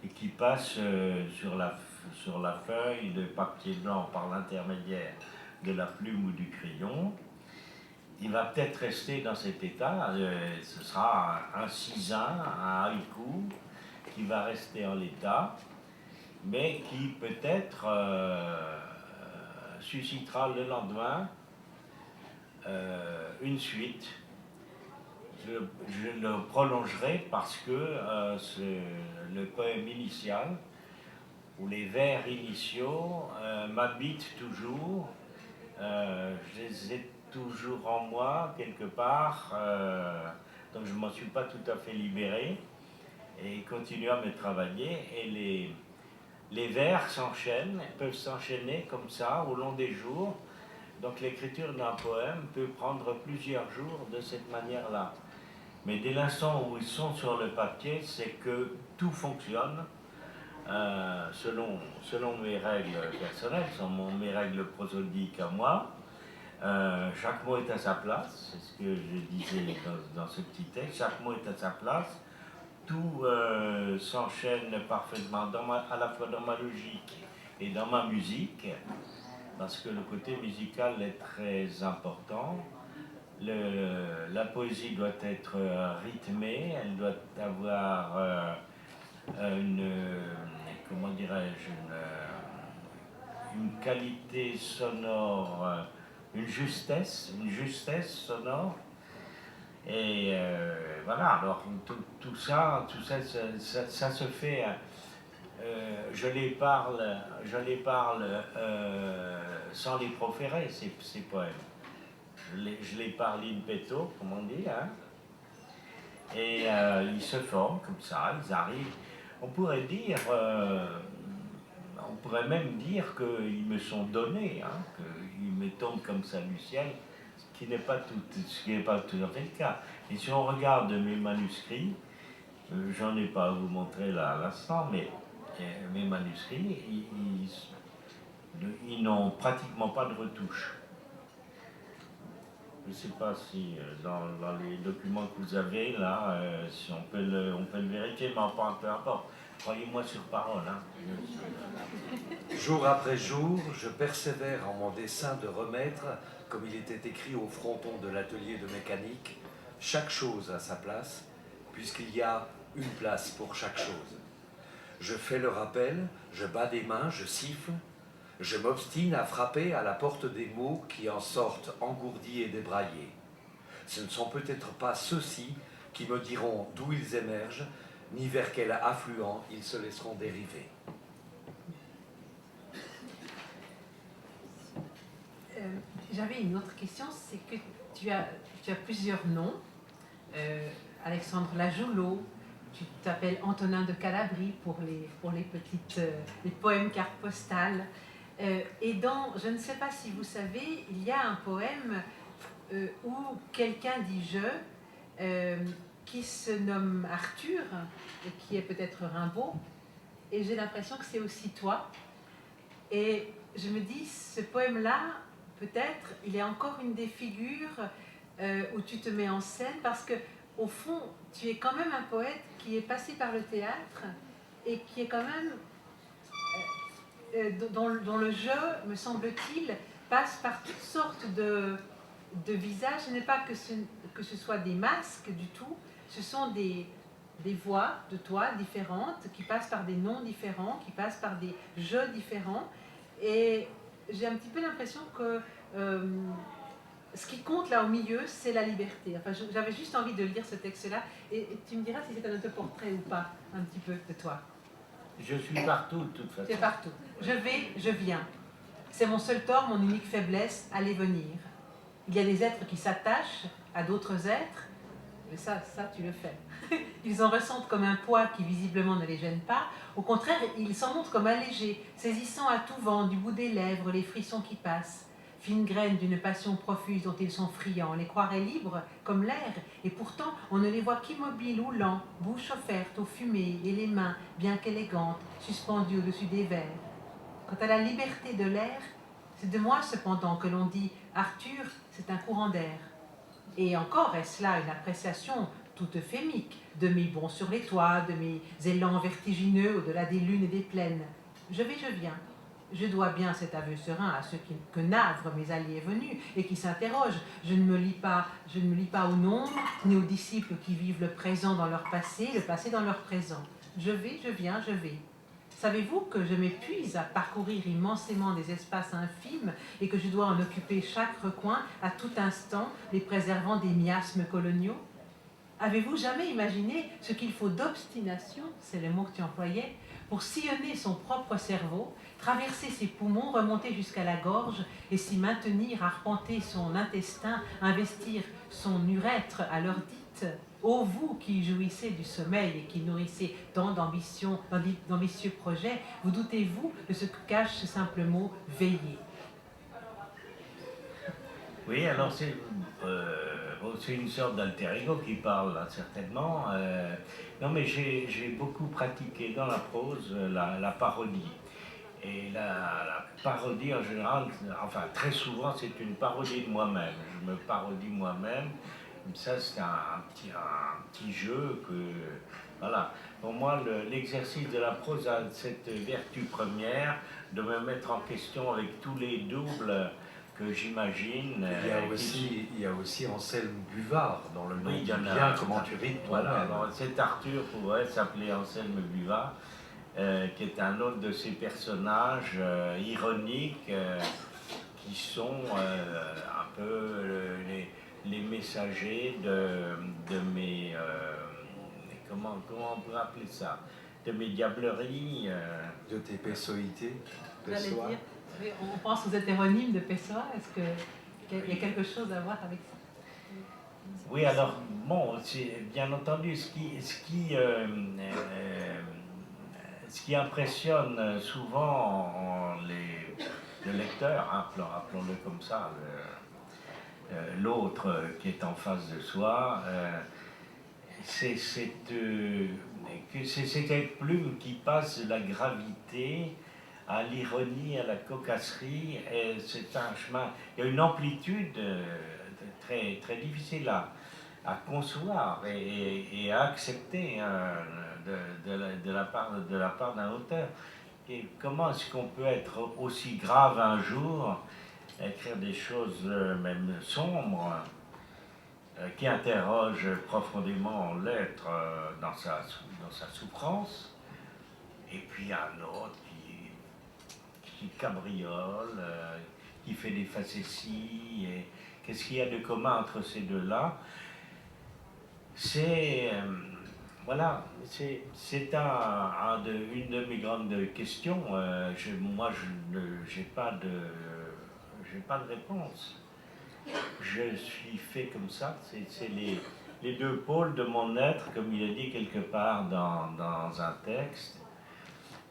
et qui passent sur la feuille de papier blanc par l'intermédiaire de la plume ou du crayon, il va peut-être rester dans cet état. Ce sera un cisin, un haïku, qui va rester en l'état, mais qui peut-être suscitera le lendemain une suite. Je le prolongerai parce que le poème initial, ou les vers initiaux, m'habitent toujours. Je les ai toujours en moi, quelque part, donc je ne m'en suis pas tout à fait libéré, et il continue à me travailler, et les vers s'enchaînent, peuvent s'enchaîner comme ça au long des jours. Donc l'écriture d'un poème peut prendre plusieurs jours de cette manière-là. Mais dès l'instant où ils sont sur le papier, c'est que tout fonctionne selon mes règles personnelles, selon mes règles prosodiques à moi. Chaque mot est à sa place, c'est ce que je disais dans ce petit texte. Chaque mot est à sa place. Tout s'enchaîne parfaitement, à la fois dans ma logique et dans ma musique, parce que le côté musical est très important. La poésie doit être rythmée, elle doit avoir comment dirais-je, une qualité sonore, une justesse sonore. Et voilà, alors tout ça se fait. Je les parle sans les proférer, ces poèmes. Je les parle in petto, comme on dit, hein. Et ils se forment comme ça, ils arrivent. On pourrait même dire qu'ils me sont donnés, hein, qu'ils me tombent comme ça du ciel, ce qui n'est pas tout à fait le cas. Et si on regarde mes manuscrits, j'en ai pas à vous montrer là à l'instant, mais mes manuscrits, ils n'ont pratiquement pas de retouche. Je ne sais pas si dans les documents que vous avez là, si on peut le vérifier, mais enfin, peu importe. Croyez-moi sur parole. Hein. Jour après jour, je persévère en mon dessein de remettre, comme il était écrit au fronton de l'atelier de mécanique, chaque chose à sa place, puisqu'il y a une place pour chaque chose. Je fais le rappel, je bats des mains, je siffle, je m'obstine à frapper à la porte des mots qui en sortent engourdis et débraillés. Ce ne sont peut-être pas ceux-ci qui me diront d'où ils émergent, ni vers quel affluent ils se laisseront dériver. J'avais une autre question, c'est que tu as plusieurs noms. Alexandre Lajoulot, tu t'appelles Antonin de Calabrie pour les poèmes cartes postales. Et je ne sais pas si vous savez, il y a un poème où quelqu'un dit je, qui se nomme Arthur, et qui est peut-être Rimbaud, et j'ai l'impression que c'est aussi toi. Et je me dis, ce poème-là, peut-être, il est encore une des figures où tu te mets en scène, parce que au fond, tu es quand même un poète qui est passé par le théâtre et qui est quand même dont le jeu, me semble-t-il, passe par toutes sortes de visages. Ce n'est pas que ce soit des masques du tout, ce sont des voix de toi différentes, qui passent par des noms différents, qui passent par des jeux différents. Et j'ai un petit peu l'impression que ce qui compte là au milieu, c'est la liberté. Enfin, j'avais juste envie de lire ce texte-là, et tu me diras si c'est un autoportrait ou pas, un petit peu de toi. Je suis partout, de toute façon. Tu es partout. Je vais, je viens. C'est mon seul tort, mon unique faiblesse, aller venir. Il y a des êtres qui s'attachent à d'autres êtres, mais ça tu le fais. Ils en ressentent comme un poids qui visiblement ne les gêne pas. Au contraire, ils s'en montrent comme allégés, saisissant à tout vent, du bout des lèvres, les frissons qui passent. fines graines d'une passion profuse dont ils sont friands, on les croirait libres comme l'air, et pourtant on ne les voit qu'immobiles ou lents, bouche offerte aux fumées et les mains, bien qu'élégantes, suspendues au-dessus des verres. Quant à la liberté de l'air, c'est de moi cependant que l'on dit « Arthur, c'est un courant d'air ». Et encore est-ce là une appréciation toute euphémique de mes bonds sur les toits, de mes élans vertigineux au-delà des lunes et des plaines. Je vais, je viens. Je dois bien cet aveu serein à ceux que navrent mes alliés venus et qui s'interrogent. Je ne me lie pas au nombre, ni aux disciples qui vivent le présent dans leur passé, le passé dans leur présent. Je vais, je viens, je vais. Savez-vous que je m'épuise à parcourir immensément des espaces infimes et que je dois en occuper chaque recoin à tout instant, les préservant des miasmes coloniaux? Avez-vous jamais imaginé ce qu'il faut d'obstination, c'est le mot que tu employais, pour sillonner son propre cerveau, traverser ses poumons, remonter jusqu'à la gorge et s'y maintenir, arpenter son intestin, investir son urètre à l'heure dite? Ô vous qui jouissez du sommeil et qui nourrissez tant d'ambitieux projets, vous doutez-vous de ce que cache ce simple mot « veiller » ? Oui, alors c'est une sorte d'alter ego qui parle, là, certainement. Non, mais j'ai beaucoup pratiqué dans la prose la parodie. Et la parodie, en général, enfin, très souvent, c'est une parodie de moi-même. Je me parodie moi-même. Ça, c'est un petit jeu que... Voilà. Pour moi, l'exercice de la prose a cette vertu première de me mettre en question avec tous les doubles que j'imagine. Il y a aussi Anselme Buvard dans le nom oui, du bien, comment tu ris de toi-même. Voilà, alors cet Arthur pourrait s'appeler Anselme Buvard, qui est un autre de ces personnages ironiques qui sont un peu les messagers de mes... comment on pourrait appeler ça? De mes diableries. De tes pessoïtés, J'allais dire, on pense aux hétéronymes de Pessoa, est-ce qu'il y a quelque chose à voir avec ça? Oui, alors, bon, bien entendu, ce qui impressionne souvent le lecteur, hein, appelons-le comme ça, l'autre qui est en face de soi, c'est cette plume qui passe de la gravité à l'ironie, à la cocasserie, et c'est un chemin, il y a une amplitude très, très difficile à concevoir et à accepter hein, de la part d'un auteur. Et comment est-ce qu'on peut être aussi grave un jour, écrire des choses même sombres, qui interrogent profondément l'être dans sa souffrance, et puis un autre qui cabriole, qui fait des facéties, et qu'est-ce qu'il y a de commun entre ces deux-là? C'est voilà, c'est une de mes grandes questions. Moi, je n'ai pas de réponse. Je suis fait comme ça. C'est les deux pôles de mon être, comme il est dit quelque part dans un texte.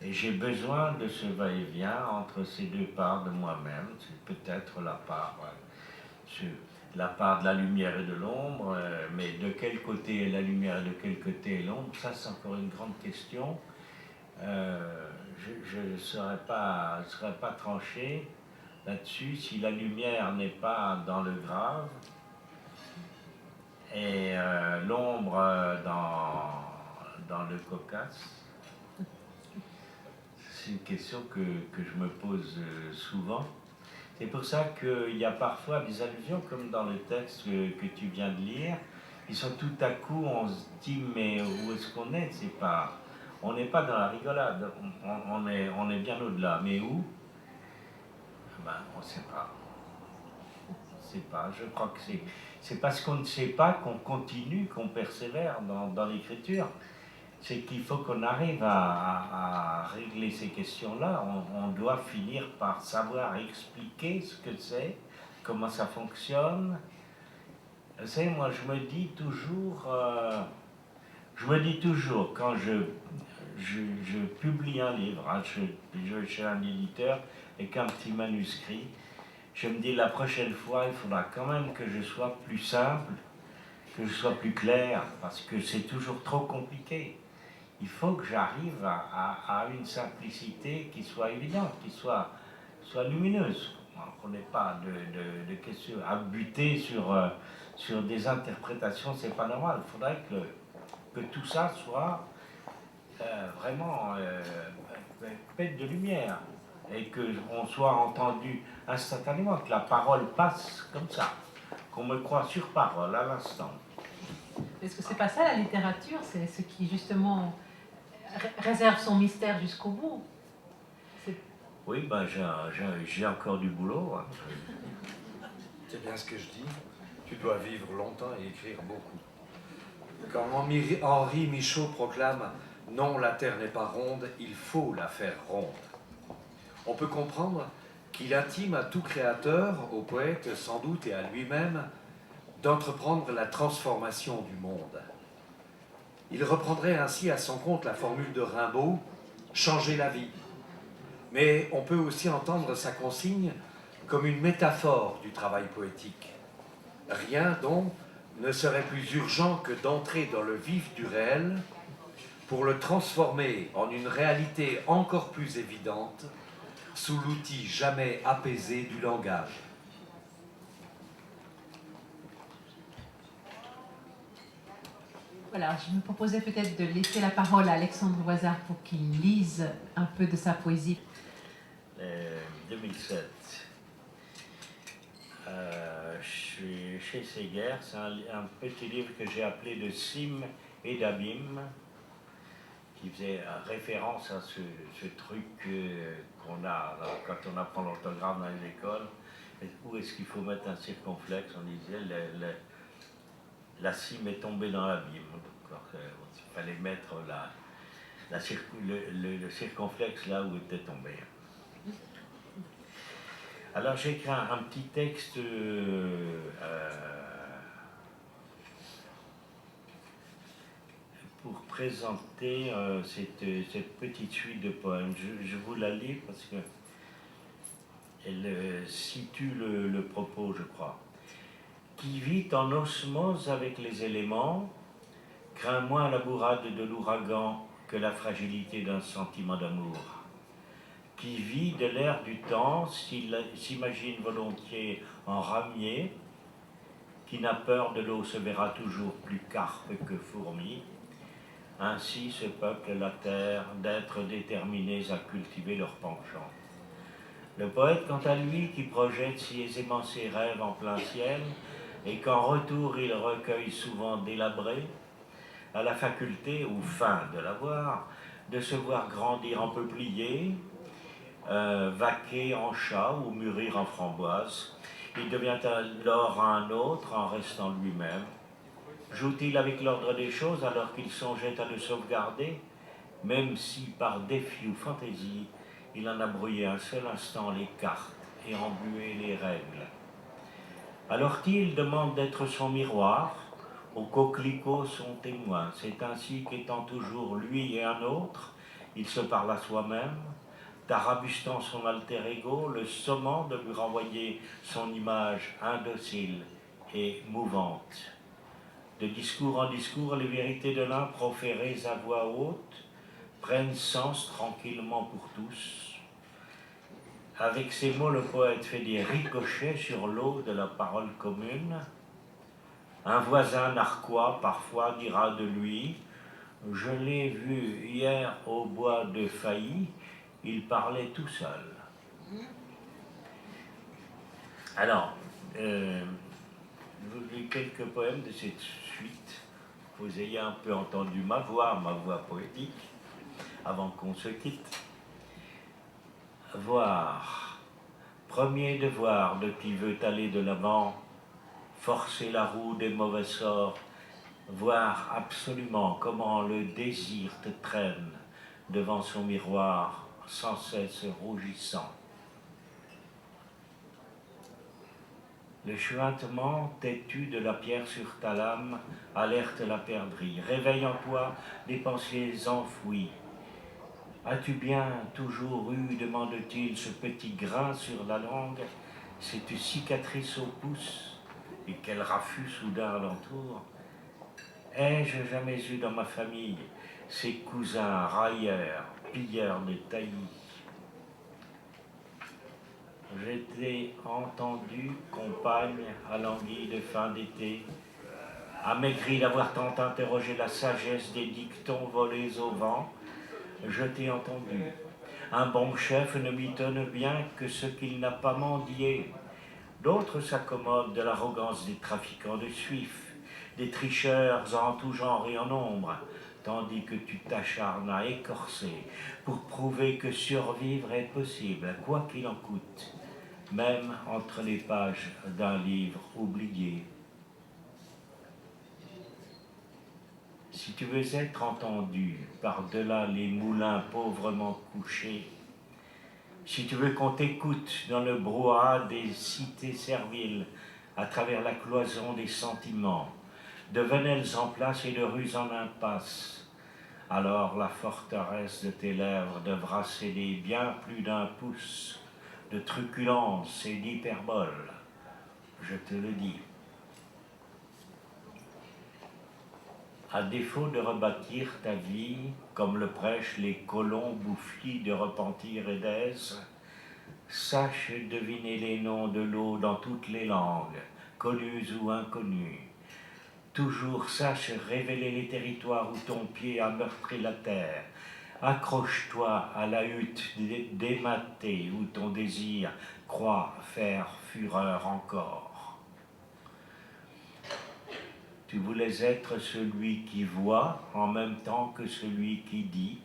Et j'ai besoin de ce va-et-vient entre ces deux parts de moi-même. C'est peut-être la part de la lumière et de l'ombre, mais de quel côté est la lumière et de quel côté est l'ombre, ça c'est encore une grande question. Je ne saurais pas trancher là-dessus si la lumière n'est pas dans le grave et l'ombre dans le cocasse. C'est une question que je me pose souvent. C'est pour ça qu'il y a parfois des allusions, comme dans le texte que tu viens de lire, qui sont tout à coup, on se dit, mais où est-ce qu'on est? On n'est pas dans la rigolade, on est bien au-delà. Mais où? Ben, on ne sait pas. On ne sait pas. Je crois que c'est parce qu'on ne sait pas qu'on continue, qu'on persévère dans l'écriture. C'est qu'il faut qu'on arrive à régler ces questions-là. On doit finir par savoir expliquer ce que c'est, comment ça fonctionne. Vous savez, moi, je me dis toujours quand je publie un livre, hein, je vais chez un éditeur avec un petit manuscrit, je me dis la prochaine fois, il faudra quand même que je sois plus simple, que je sois plus clair, parce que c'est toujours trop compliqué. Il faut que j'arrive à une simplicité qui soit évidente, qui soit lumineuse. On n'ait pas de questions à buter sur des interprétations, c'est pas normal. Il faudrait que tout ça soit vraiment pète de lumière et qu'on soit entendu instantanément, que la parole passe comme ça, qu'on me croit sur parole à l'instant. Est-ce que c'est pas ça la littérature? C'est ce qui justement réserve son mystère jusqu'au bout. Oui, ben j'ai encore du boulot. Hein. C'est bien ce que je dis. Tu dois vivre longtemps et écrire beaucoup. Quand Henri Michaud proclame « Non, la terre n'est pas ronde, il faut la faire ronde », on peut comprendre qu'il intime à tout créateur, au poète sans doute et à lui-même, d'entreprendre la transformation du monde. Il reprendrait ainsi à son compte la formule de Rimbaud « changer la vie ». Mais on peut aussi entendre sa consigne comme une métaphore du travail poétique. Rien donc ne serait plus urgent que d'entrer dans le vif du réel pour le transformer en une réalité encore plus évidente sous l'outil jamais apaisé du langage. Voilà, je me proposais peut-être de laisser la parole à Alexandre Voisard pour qu'il lise un peu de sa poésie. 2007. Je suis chez Séguer, c'est un petit livre que j'ai appelé de Cimes et d'Abîmes, qui faisait référence à ce truc qu'on a quand on apprend l'orthographe dans les écoles. Où est-ce qu'il faut mettre un circonflexe? On disait la cime est tombée dans l'abîme. Il fallait mettre le circonflexe là où était tombé. Alors j'ai écrit un petit texte pour présenter cette petite suite de poèmes. Je vous la lis parce que elle situe le propos, je crois. Qui vit en osmose avec les éléments, craint moins la bourrade de l'ouragan que la fragilité d'un sentiment d'amour. Qui vit de l'air du temps, s'imagine volontiers en ramier, qui n'a peur de l'eau se verra toujours plus carpe que fourmi. Ainsi ce peuple, la terre, d'être déterminés à cultiver leur penchant. Le poète, quant à lui, qui projette si aisément ses rêves en plein ciel, et qu'en retour il recueille souvent délabré, a la faculté, ou fin de l'avoir, de se voir grandir en peuplier, vaquer en chat ou mûrir en framboise. Il devient alors un autre en restant lui-même. Joue-t-il avec l'ordre des choses alors qu'il songeait à le sauvegarder, même si par défi ou fantaisie, il en a brouillé un seul instant les cartes et embué les règles. Alors qu'il demande d'être son miroir, au coquelicot son témoin. C'est ainsi qu'étant toujours lui et un autre, il se parle à soi-même, tarabustant son alter ego, le sommant de lui renvoyer son image indocile et mouvante. De discours en discours, les vérités de l'un proférées à voix haute prennent sens tranquillement pour tous. Avec ces mots, le poète fait des ricochets sur l'eau de la parole commune. Un voisin narquois parfois dira de lui « Je l'ai vu hier au bois de Failly, il parlait tout seul. » Alors, je vous lis quelques poèmes de cette suite. Vous ayez un peu entendu ma voix poétique, avant qu'on se quitte. Voir, premier devoir de qui veut aller de l'avant, forcer la roue des mauvais sorts, voir absolument comment le désir te traîne devant son miroir, sans cesse rougissant. Le chuintement têtu de la pierre sur ta lame alerte la perdrix. Réveille en toi des pensées enfouies. As-tu bien toujours eu, demande-t-il, ce petit grain sur la langue, cette cicatrice au pouce et quel raffut soudain alentour. Ai-je jamais eu dans ma famille ces cousins railleurs, pilleurs de taillis? J'étais entendu compagne à l'anguille de fin d'été, amaigri d'avoir tant interrogé la sagesse des dictons volés au vent. Je t'ai entendu. Un bon chef ne mitonne bien que ce qu'il n'a pas mendié. D'autres s'accommodent de l'arrogance des trafiquants de suif, des tricheurs en tout genre et en nombre, tandis que tu t'acharnes à écorcer pour prouver que survivre est possible, quoi qu'il en coûte, même entre les pages d'un livre oublié. Si tu veux être entendu par-delà les moulins pauvrement couchés, si tu veux qu'on t'écoute dans le brouhaha des cités serviles, à travers la cloison des sentiments, de venelles en place et de rues en impasse, alors la forteresse de tes lèvres devra céder bien plus d'un pouce de truculence et d'hyperbole, je te le dis. À défaut de rebâtir ta vie, comme le prêchent les colons boufflis de repentir et d'aise, sache deviner les noms de l'eau dans toutes les langues, connues ou inconnues. Toujours sache révéler les territoires où ton pied a meurtri la terre. Accroche-toi à la hutte dématée où ton désir croit faire fureur encore. Tu voulais être celui qui voit en même temps que celui qui dit.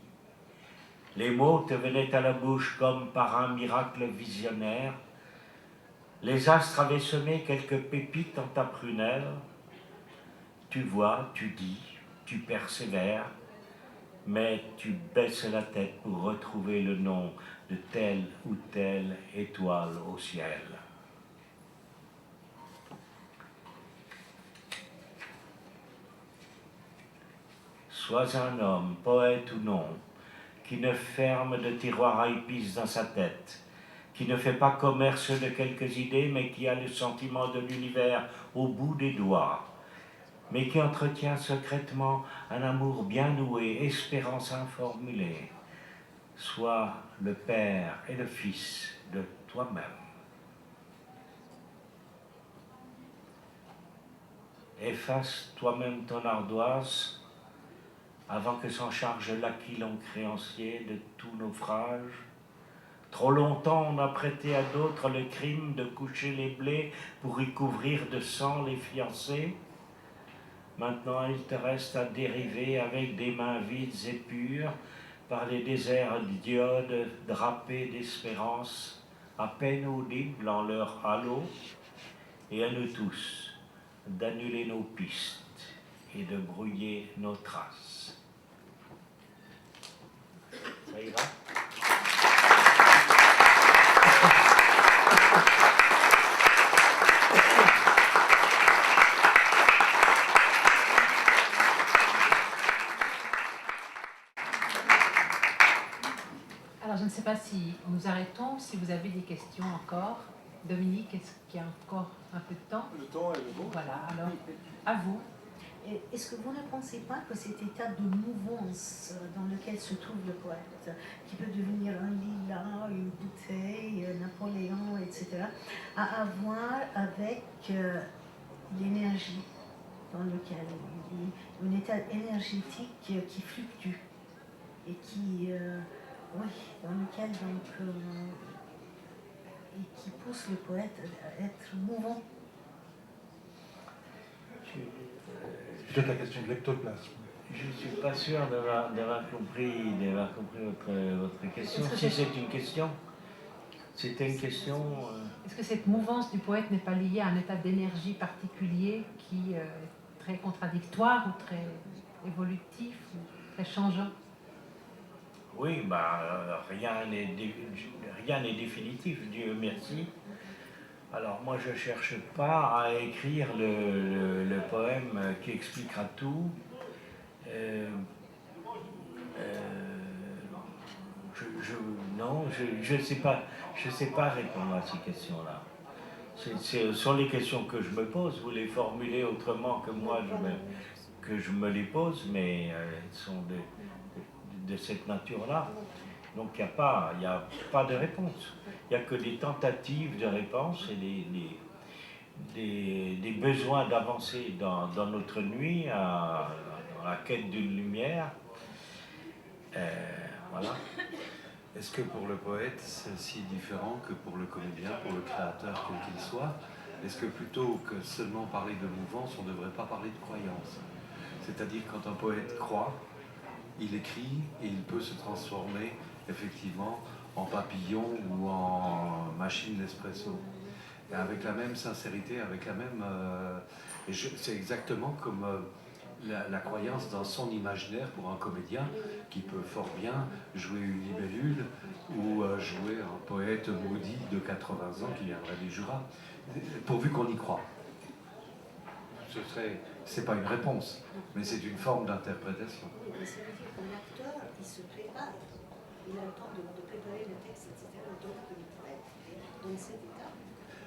Les mots te venaient à la bouche comme par un miracle visionnaire. Les astres avaient semé quelques pépites en ta prunelle. Tu vois, tu dis, tu persévères, mais tu baisses la tête pour retrouver le nom de telle ou telle étoile au ciel. Sois un homme, poète ou non, qui ne ferme de tiroir à épices dans sa tête, qui ne fait pas commerce de quelques idées, mais qui a le sentiment de l'univers au bout des doigts, mais qui entretient secrètement un amour bien noué, espérance informulée. Sois le Père et le Fils de toi-même. Efface toi-même ton ardoise avant que s'en charge l'aquilon créancier de tout naufrage. Trop longtemps on a prêté à d'autres le crime de coucher les blés pour y couvrir de sang les fiancés. Maintenant il te reste à dériver avec des mains vides et pures par les déserts d'iodes drapés d'espérance, à peine audibles en leur halo, et à nous tous d'annuler nos pistes et de brouiller nos traces. Ça ira? Alors, je ne sais pas si nous arrêtons, si vous avez des questions encore. Dominique, est-ce qu'il y a encore un peu de temps? Le temps est le bon. Voilà, alors, à vous. Est-ce que vous ne pensez pas que cet état de mouvance dans lequel se trouve le poète, qui peut devenir un lilas, une bouteille, Napoléon, etc., a à voir avec l'énergie dans lequel il est, un état énergétique qui fluctue et qui, oui, dans lequel donc, et qui pousse le poète à être mouvant. Peut-être la question de l'ectoplasme. Je ne suis pas sûr d'avoir compris votre question. Si c'est une question, c'était une question... Est-ce que cette mouvance du poète n'est pas liée à un état d'énergie particulier qui est très contradictoire ou très évolutif ou très changeant? Oui, rien n'est définitif, Dieu merci. Alors moi je ne cherche pas à écrire le poème qui expliquera tout. Non, je ne sais pas répondre à ces questions-là. Ce sont les questions que je me pose. Vous les formulez autrement que moi que je me les pose, mais elles sont de cette nature-là. Donc il n'y a pas de réponse. Il n'y a que des tentatives de réponse et des besoins d'avancer dans notre nuit à la quête d'une lumière. Voilà. Est-ce que pour le poète, c'est si différent que pour le comédien, pour le créateur, quel qu'il soit? Est-ce que plutôt que seulement parler de mouvance, on ne devrait pas parler de croyance? C'est-à-dire quand un poète croit, il écrit et il peut se transformer effectivement en papillon ou en machine d'espresso. Et avec la même sincérité, avec la même... c'est exactement comme la croyance dans son imaginaire pour un comédien qui peut fort bien jouer une libellule ou jouer un poète maudit de 80 ans qui viendrait du Jura, pourvu qu'on y croit. C'est pas une réponse, mais c'est une forme d'interprétation. Mais ça veut dire que l'acteur, il se prépare. Il a le temps de préparer le texte, etc. Le temps que le poète est dans cet état.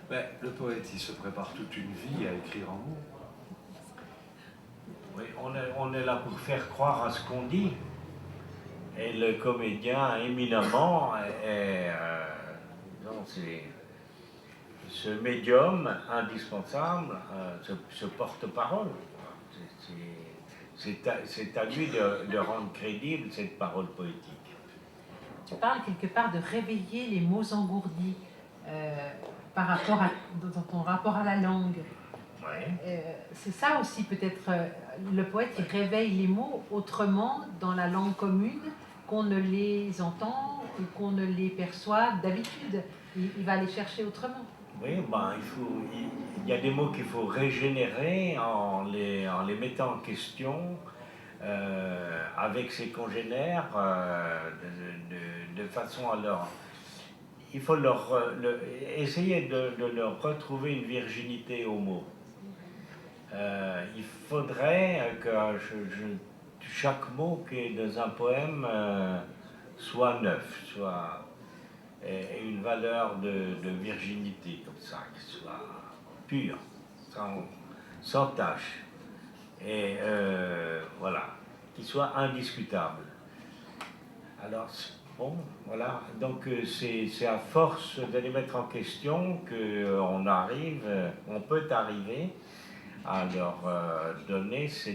Ben, le poète, il se prépare toute une vie à écrire en mots. Oui, on est là pour faire croire à ce qu'on dit. Et le comédien, éminemment, c'est ce médium indispensable, ce porte-parole. C'est à lui de rendre crédible cette parole poétique. Tu parles quelque part de réveiller les mots engourdis dans ton rapport à la langue. Ouais. C'est ça aussi peut-être, le poète il réveille les mots autrement dans la langue commune qu'on ne les entend ou qu'on ne les perçoit d'habitude. Il va les chercher autrement. Oui, il y a des mots qu'il faut régénérer en les mettant en question avec ses congénères de façon à leur... Il faut essayer de leur retrouver une virginité aux mots. Il faudrait que chaque mot qui est dans un poème soit neuf, soit une valeur de virginité comme ça, qui soit pure, sans tâche, et voilà, qui soit indiscutable. Alors, bon, voilà, donc c'est à force de les mettre en question qu'on peut arriver à leur donner ce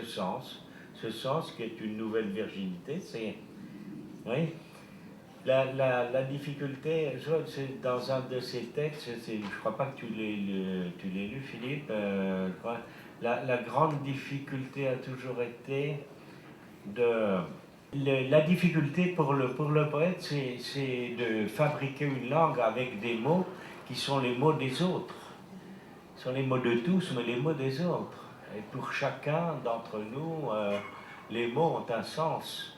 sens qui est une nouvelle virginité. Oui, la difficulté, c'est dans un de ces textes, je ne crois pas que tu l'aies lu, Philippe, la grande difficulté a toujours été la difficulté pour le poète, c'est de fabriquer une langue avec des mots qui sont les mots des autres. Ce sont les mots de tous, mais les mots des autres. Et pour chacun d'entre nous, les mots ont un sens.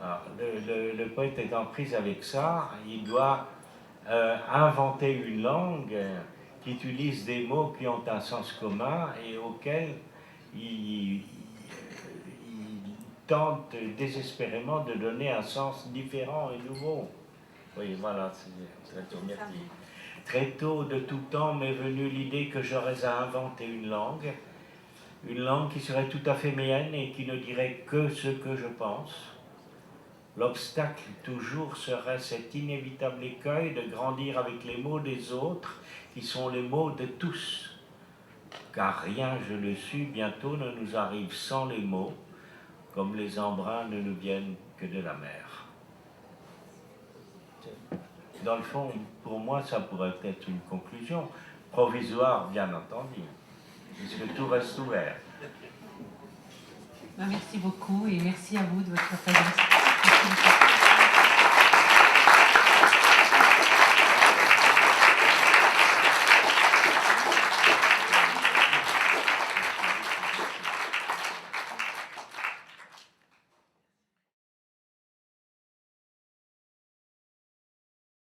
Alors, le poète est en prise avec ça, il doit inventer une langue qui utilise des mots qui ont un sens commun et auxquels il tente désespérément de donner un sens différent et nouveau. Oui, voilà, c'est la première qui... Très tôt de tout temps m'est venue l'idée que j'aurais à inventer une langue qui serait tout à fait mienne et qui ne dirait que ce que je pense. L'obstacle toujours serait cet inévitable écueil de grandir avec les mots des autres, qui sont les mots de tous. Car rien, je le suis, bientôt ne nous arrive sans les mots, comme les embruns ne nous viennent que de la mer. Dans le fond, pour moi, ça pourrait être une conclusion, provisoire bien entendu, puisque tout reste ouvert. Merci beaucoup et merci à vous de votre présence. Merci beaucoup.